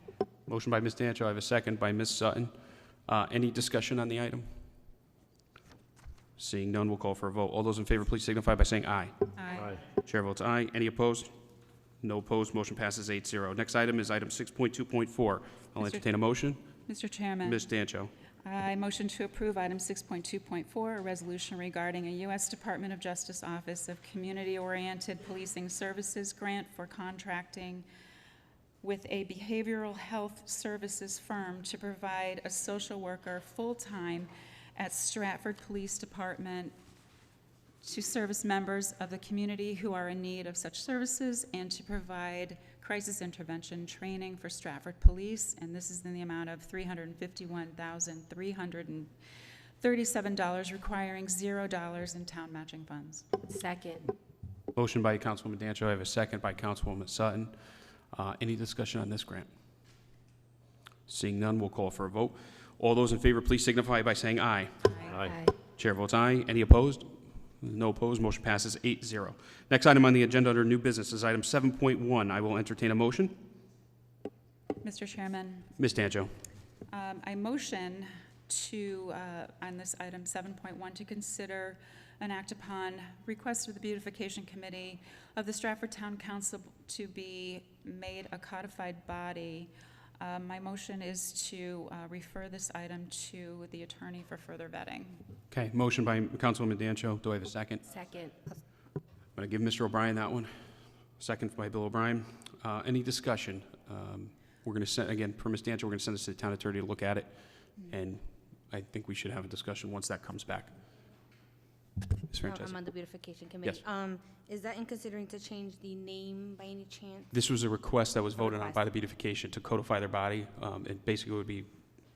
Motion by Ms. Dancho. I have a second by Ms. Sutton. Any discussion on the item? Seeing none, we'll call for a vote. All those in favor, please signify by saying aye. Aye. Chair votes aye. Any opposed? No opposed. Motion passes 8-0. Next item is item 6.2.4. I'll entertain a motion. Mr. Chairman. Ms. Dancho. I motion to approve item 6.2.4, a resolution regarding a U.S. Department of Justice Office of Community-Oriented Policing Services grant for contracting with a behavioral health services firm to provide a social worker full-time at Stratford Police Department to service members of the community who are in need of such services and to provide crisis intervention training for Stratford Police, and this is in the amount of $351,337, requiring $0 in town matching funds. Second. Motion by Councilwoman Dancho. I have a second by Councilwoman Sutton. Any discussion on this grant? Seeing none, we'll call for a vote. All those in favor, please signify by saying aye. Aye. Chair votes aye. Any opposed? No opposed. Motion passes 8-0. Next item on the agenda under new business is item 7.1. I will entertain a motion. Mr. Chairman, Ms. Dancho. I motion to, on this item 7.1, to consider an act upon request of the Beautification Committee of the Stratford Town Council to be made a codified body. My motion is to refer this item to the attorney for further vetting. Okay, motion by Councilwoman Dancho. Do I have a second? Second. I'm going to give Mr. O'Brien that one. Second by Bill O'Brien. Any discussion? We're going to send, again, per Ms. Dancho, we're going to send this to the town attorney to look at it, and I think we should have a discussion once that comes back. Ms. Francesca. I'm on the beautification committee. Yes. Is that in considering to change the name by any chance? This was a request that was voted on by the beautification to codify their body. It basically would be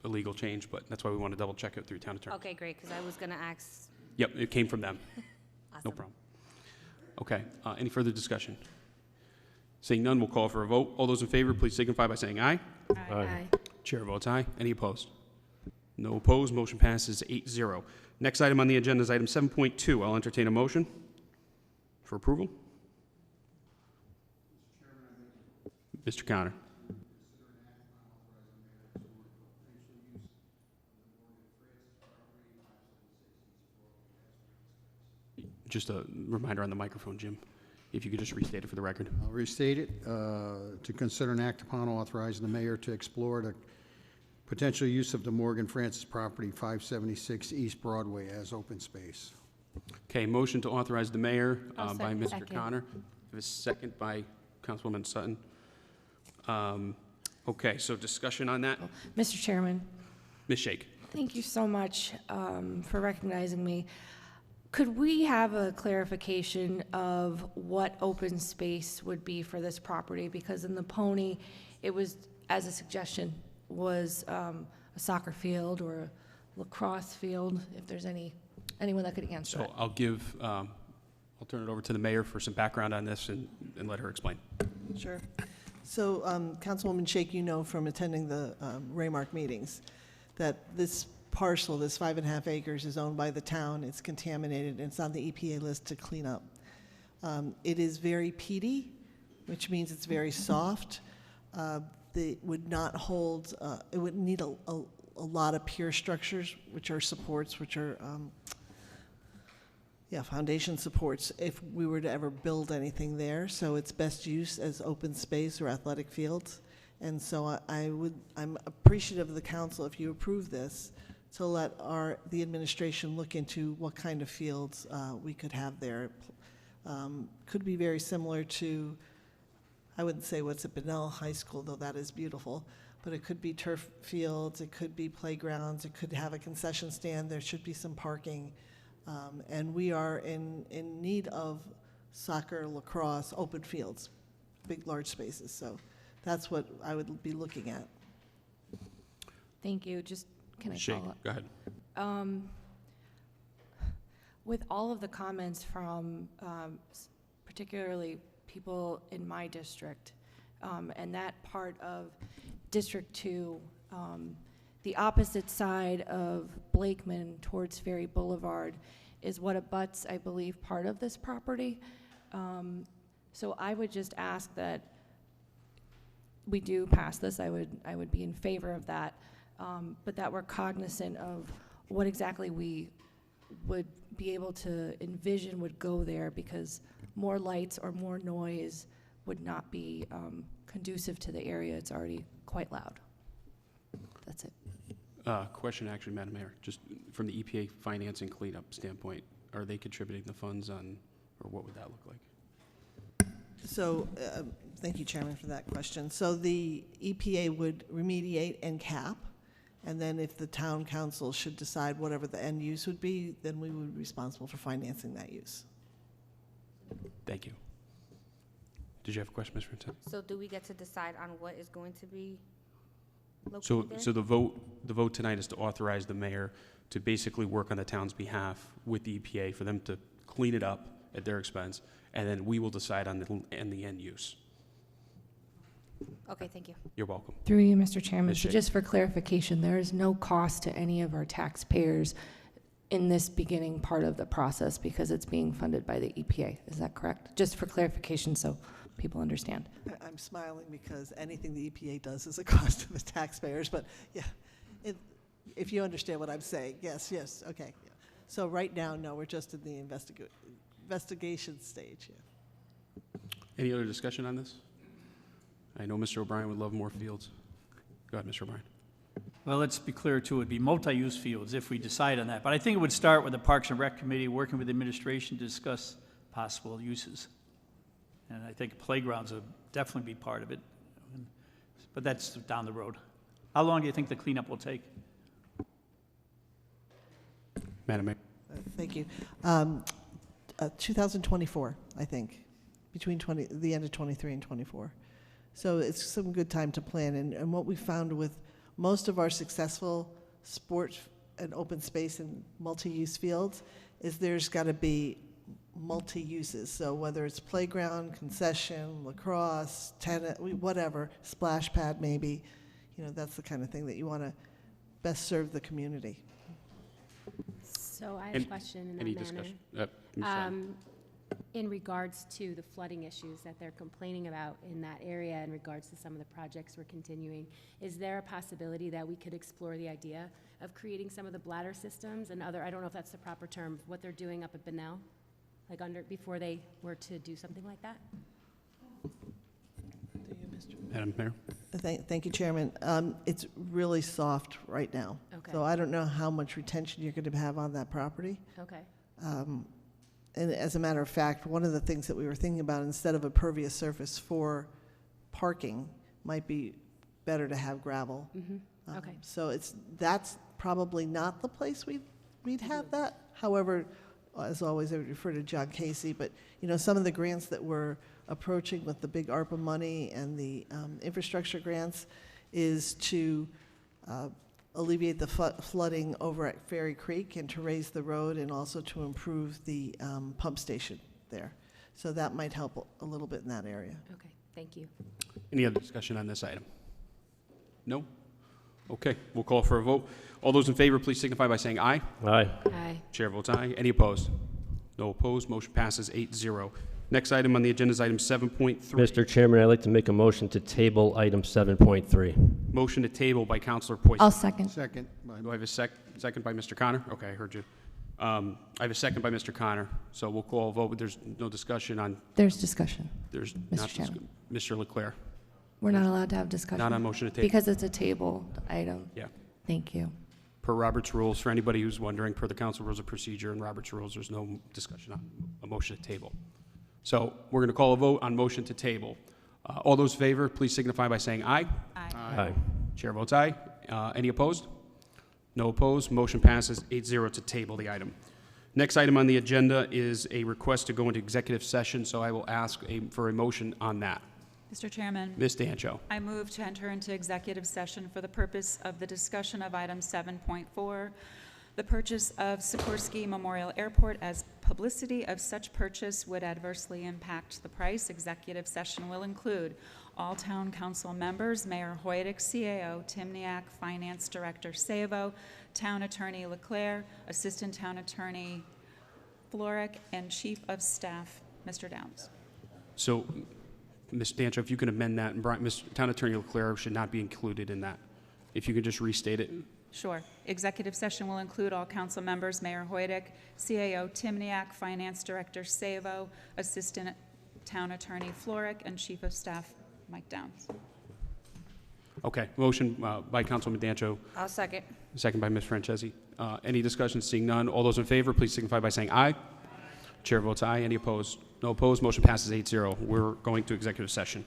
a legal change, but that's why we want to double check it through town attorney. Okay, great, because I was going to ask. Yep, it came from them. Awesome. No problem. Okay, any further discussion? Seeing none, we'll call for a vote. All those in favor, please signify by saying aye. Aye. Chair votes aye. Any opposed? No opposed. Motion passes 8-0. Next item on the agenda is item 7.2. I'll entertain a motion for approval. Mr. Connor. Just a reminder on the microphone, Jim, if you could just restate it for the record. I'll restate it. To consider an act upon authorizing the mayor to explore the potential use of the Morgan Francis property, 576 East Broadway, as open space. Okay, motion to authorize the mayor by Mr. Second. Connor. A second by Councilwoman Sutton. Okay, so discussion on that? Mr. Chairman, Ms. Shake. thank you so much for recognizing me. Could we have a clarification of what open space would be for this property? Because in the Pony, it was, as a suggestion, was a soccer field or a lacrosse field, if there's anyone that could answer So it. I'll turn it over to the mayor for some background on this and let her explain. Sure. So, Councilwoman Shake, you know from attending the Raymark meetings that this parcel, this 5.5 acres, is owned by the town. It's contaminated, and it's on the EPA list to clean up. It is very peaty, which means it's very soft. It would not hold, it would need a lot of pier structures, which are supports, which are, foundation supports, if we were to ever build anything there. So it's best use as open space or athletic fields. And so I'm appreciative of the council, if you approve this, to let the administration look into what kind of fields we could have there. Could be very similar to, I wouldn't say what's at Benell High School, though that is beautiful, but it could be turf fields, it could be playgrounds, it could have a concession stand, there should be some parking. And we are in need of soccer, lacrosse, open fields, big, large spaces. So that's what I would be looking at. Thank you. Just, can I Shake, follow up? go ahead. With all of the comments from particularly people in my district, and that part of District 2, the opposite side of Blakeman towards Ferry Boulevard is what abuts, I believe, part of this property. So I would just ask that we do pass this. I would be in favor of that, but that we're cognizant of what exactly we would be able to envision would go there, because more lights or more noise would not be conducive to the area. It's already quite loud. That's it. Question, actually, Madam Mayor, just from the EPA financing cleanup standpoint, are they contributing the funds on, or what would that look like? So, thank you, Chairman, for that question. So the EPA would remediate and cap, and then if the town council should decide whatever the end use would be, then we would be responsible for financing that use. Thank you. Did you have a question, Ms. Vincent? So do we get to decide on what is going to be So, located there? so the vote tonight is to authorize the mayor to basically work on the town's behalf with the EPA for them to clean it up at their expense, and then we will decide on the end use. Okay, thank you. You're welcome. Through you, Mr. Chairman, Ms. so Shea. just for clarification, there is no cost to any of our taxpayers in this beginning part of the process because it's being funded by the EPA. Is that correct? Just for clarification so people understand. I'm smiling because anything the EPA does is a cost to the taxpayers, but yeah, if you understand what I'm saying, yes, okay. Yeah. So right now, no, we're just in the investigation stage. Yeah. Any other discussion on this? I know Mr. O'Brien would love more fields. Go ahead, Mr. O'Brien. Well, let's be clear, too, it'd be multi-use fields if we decide on that. But I think it would start with the Parks and Rec Committee working with the administration to discuss possible uses. And I think playgrounds would definitely be part of it. But that's down the road. How long do you think the cleanup will take? Madam Mayor. Thank you. 2024, I think, between the end of 23 and 24. So it's some good time to plan. And what we found with most of our successful sports and open space and multi-use fields is there's got to be multi-uses. So whether it's playground, concession, lacrosse, tennis, whatever, splash pad maybe, that's the kind of thing that you want to best serve the community. So I have a question in that Any manner. discussion? In regards to the flooding issues that they're complaining about in that area, in regards to some of the projects we're continuing, is there a possibility that we could explore the idea of creating some of the bladder systems and other, I don't know if that's the proper term, what they're doing up at Benell, like before they were to do something like that? Madam Mayor. Thank you, Chairman. It's really soft right now. Okay. So I don't know how much retention you're going to have on that property. Okay. And as a matter of fact, one of the things that we were thinking about, instead of a pervious surface for parking, might be better to have gravel. Okay. So that's probably not the place we'd have that. However, as always, I would refer to John Casey, but, some of the grants that we're approaching with the big ARPA money and the infrastructure grants is to alleviate the flooding over at Ferry Creek and to raise the road and also to improve the pump station there. So that might help a little bit in that area. Okay, thank you. Any other discussion on this item? No? Okay, we'll call for a vote. All those in favor, please signify by saying aye. Aye. Aye. Chair votes aye. Any opposed? No opposed. Motion passes 8-0. Next item on the agenda is item 7.3. Mr. Chairman, I'd like to make a motion to table item 7.3. Motion to table by Councilor Poisson. I'll second. Second. Do I have a second by Mr. Connor? Okay, I heard you. I have a second by Mr. Connor, so we'll call a vote, but there's no discussion on... There's discussion. There's Mr. not Chairman. Mr. Leclerc. We're not allowed to have discussion. Not on motion to table. Because it's a tabled item. Yeah. Thank you. Per Robert's rules, for anybody who's wondering, per the council rules of procedure and Robert's rules, there's no discussion on a motion to table. So we're going to call a vote on motion to table. All those in favor, please signify by saying aye. Aye. Aye. Chair votes aye. Any opposed? No opposed. Motion passes 8-0 to table the item. Next item on the agenda is a request to go into executive session, so I will ask for a motion on that. Mr. Chairman. Ms. Dancho. I move to enter into executive session for the purpose of the discussion of item 7.4, the purchase of Sikorsky Memorial Airport, as publicity of such purchase would adversely impact the price. Executive session will include all town council members, Mayor Hoydick, CAO, Timniak, Finance Director Savo, Town Attorney Leclerc, Assistant Town Attorney Florek, and Chief of Staff, Mr. Downs. So, Ms. Dancho, if you can amend that, and Mr. Town Attorney Leclerc should not be included in that. If you could just restate it. Sure. Executive session will include all council members, Mayor Hoydick, CAO Timniak, Finance Director Savo, Assistant Town Attorney Florek, and Chief of Staff Mike Downs. Okay. Motion by Councilwoman Dancho. I'll second. Second by Ms. Francesi. Any discussion? Seeing none. All those in favor, please signify by saying aye. Chair votes aye. Any opposed? No opposed. Motion passes 8-0. We're going to executive session.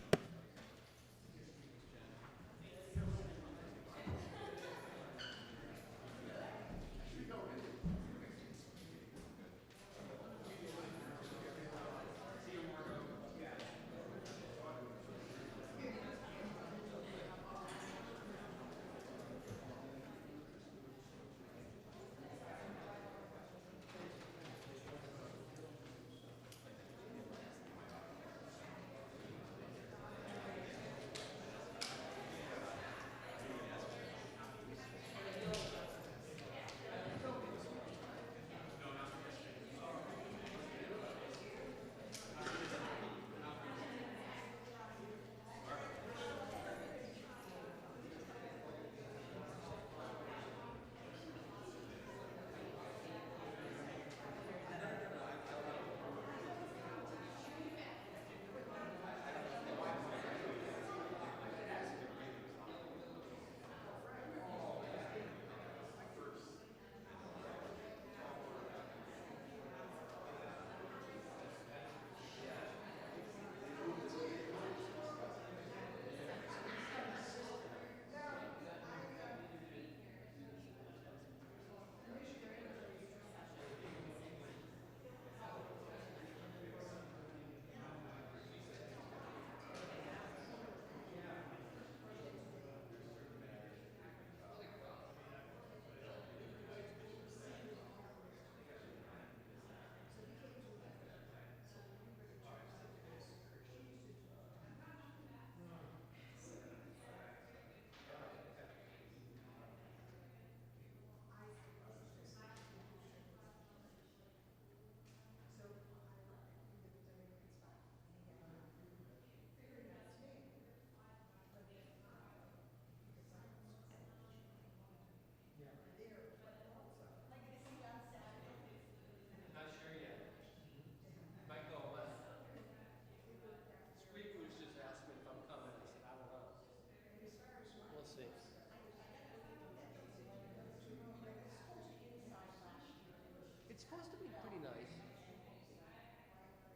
It's supposed to be pretty nice.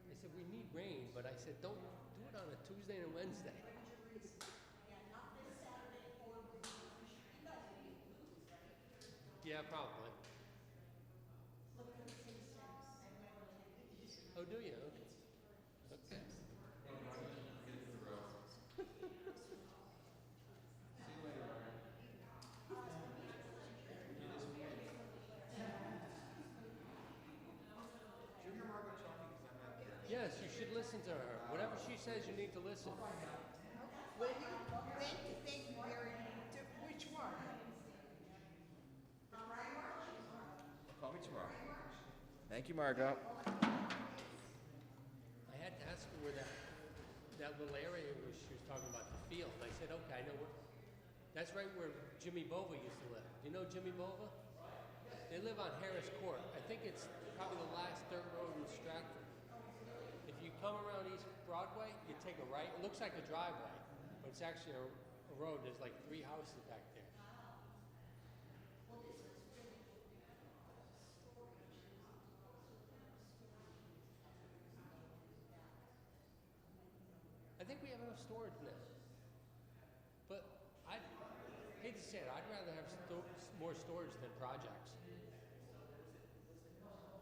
They said, we need rain, but I said, don't do it on a Tuesday and a Wednesday. Yeah, probably. Oh, do you? Okay. Okay. Yes, you should listen to her. Whatever she says, you need to listen. Will you? Thank you very much. Which one? Call me tomorrow. Thank you, Margot. I had to ask her where that little area was. She was talking about the field. I said, okay, I know where. That's right where Jimmy Bova used to live. Do you know Jimmy Bova? They live on Harris Court. I think it's probably the last dirt road in Stratford. If you come around East Broadway, you take a right. It looks like a driveway, but it's actually a road. There's like 3 houses back there. I think we have enough storage now. But I hate to say it, I'd rather have more storage than projects.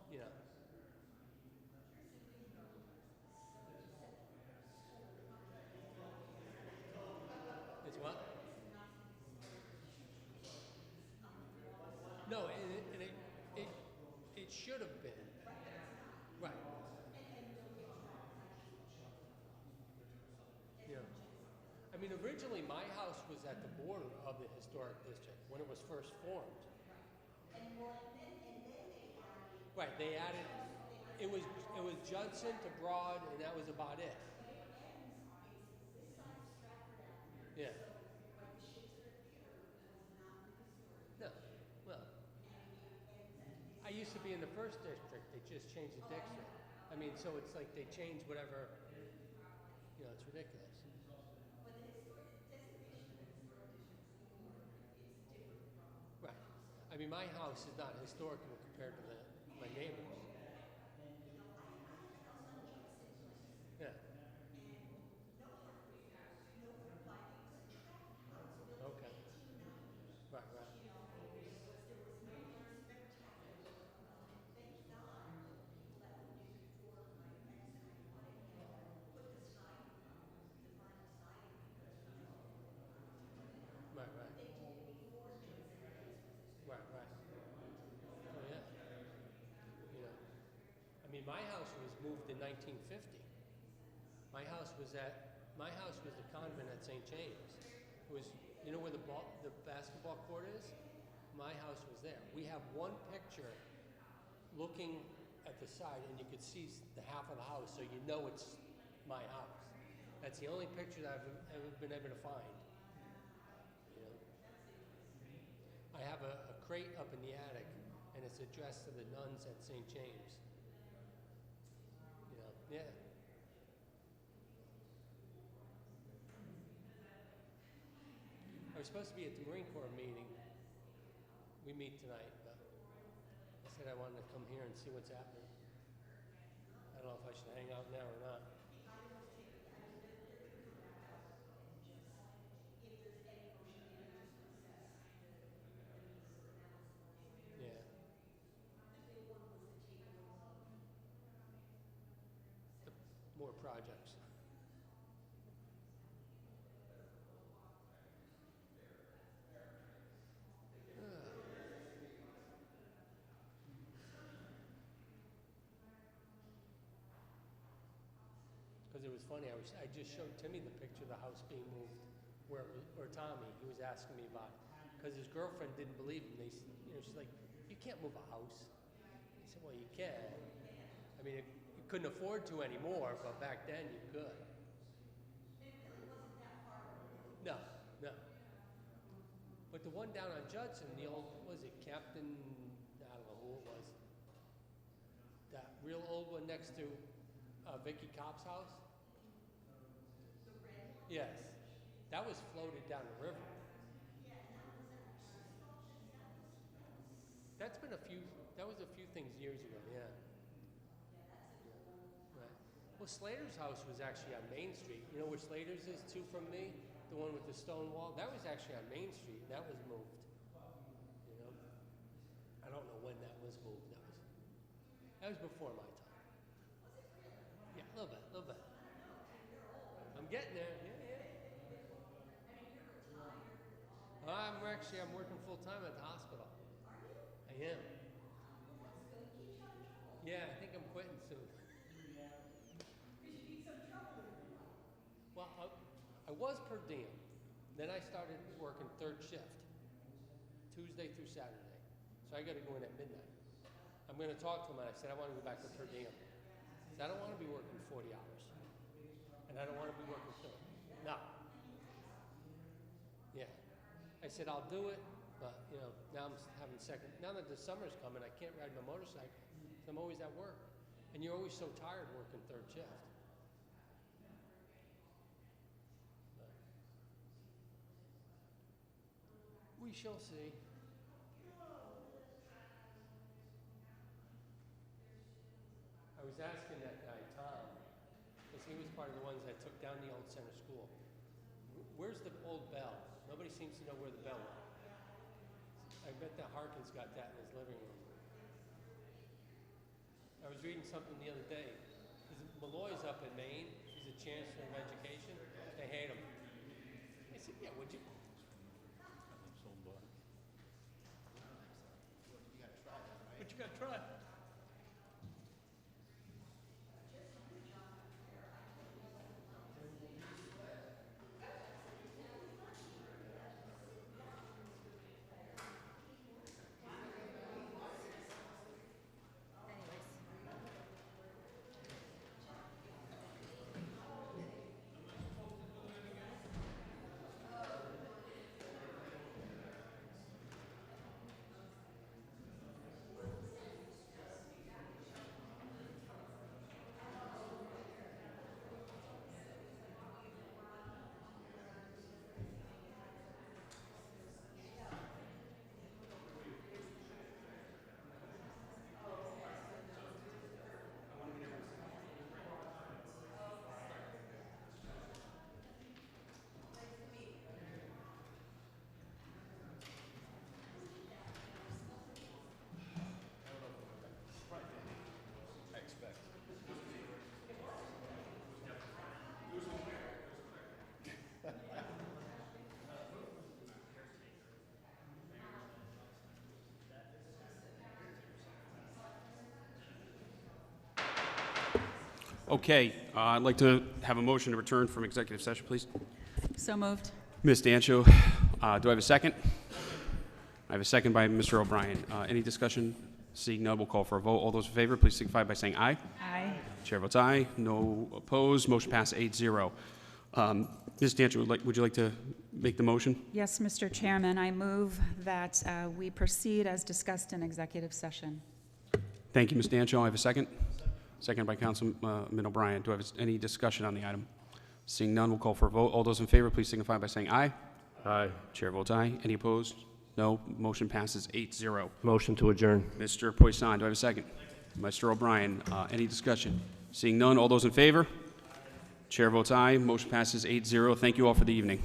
You know. It's what? No, and it should have been. Right. Yeah. I mean, originally my house was at the border of the historic district when it was first formed. Right, they added, it was Judson to Broad, and that was about it. Yeah. No, well, I used to be in the first district. They just changed the district. I mean, so it's like they change whatever. You know, it's ridiculous. Right. I mean, my house is not historical compared to my neighbors. Yeah. Okay. Right, right. Right, right. Right, right. Oh, yeah. You know, I mean, my house was moved in 1950. My house was the convent at St. James. It was, you know where the basketball court is? My house was there. We have one picture looking at the side, and you could see the half of the house, so you know it's my house. That's the only picture that I've ever been able to find. You know, I have a crate up in the attic, and it's addressed to the nuns at St. James. You know, yeah. I was supposed to be at the Marine Corps meeting. We meet tonight, but I said I wanted to come here and see what's happening. I don't know if I should hang out now or not. Yeah. More projects. Because it was funny, I just showed Timmy the picture of the house being moved, or Tommy, he was asking me about it. Because his girlfriend didn't believe him. She's like, you can't move a house. I said, well, you can. I mean, you couldn't afford to anymore, but back then you could. No, no. But the one down on Judson, the old, was it Captain, I don't know who it was. That real old one next to Vicky Kopp's house? Yes. That was floated down the river. That was a few things years ago, yeah. Right. Well, Slater's house was actually on Main Street. You know where Slater's is, 2 from me? The one with the stone wall? That was actually on Main Street, and that was moved. You know? That was before my time. Yeah, a little bit. I'm getting there. Yeah. I'm working full time at the hospital. I am. Yeah, I think I'm quitting soon. Well, I was per diem. Then I started working third shift, Tuesday through Saturday. So I got to go in at midnight. I'm going to talk to him, and I said I want to go back to per diem. I don't want to be working 40 hours, and I don't want to be working 30. No. Yeah. I said I'll do it, but now I'm having second. Now that the summer's coming, I can't ride my motorcycle. I'm always at work, and you're always so tired working third shift. But we shall see. I was asking that guy, Tom, because he was part of the ones that took down the old center school. Where's the old bell? Nobody seems to know where the bell went. I bet that Harkins got that in his living room. I was reading something the other day. Malloy's up in Maine. He's a chancellor of education. They hate him. I said, yeah, would you? But you got to try. Okay, I'd like to have a motion to return from executive session, please. So moved. Ms. Dancho, do I have a second? I have a second by Mr. O'Brien. Any discussion? Seeing none, we'll call for a vote. All those in favor, please signify by saying aye. Aye. Chair votes aye. No opposed. Motion passed 8-0. Ms. Dancho, would you like to make the motion? Yes, Mr. Chairman, I move that we proceed as discussed in executive session. Thank you, Ms. Dancho. I have a second. Second by Councilman O'Brien. Do I have any discussion on the item? Seeing none, we'll call for a vote. All those in favor, please signify by saying aye. Aye. Chair votes aye. Any opposed? No. Motion passes 8-0. Motion to adjourn. Mr. Poisson, do I have a second? Mr. O'Brien, any discussion? Seeing none, all those in favor? Chair votes aye. Motion passes 8-0. Thank you all for the evening.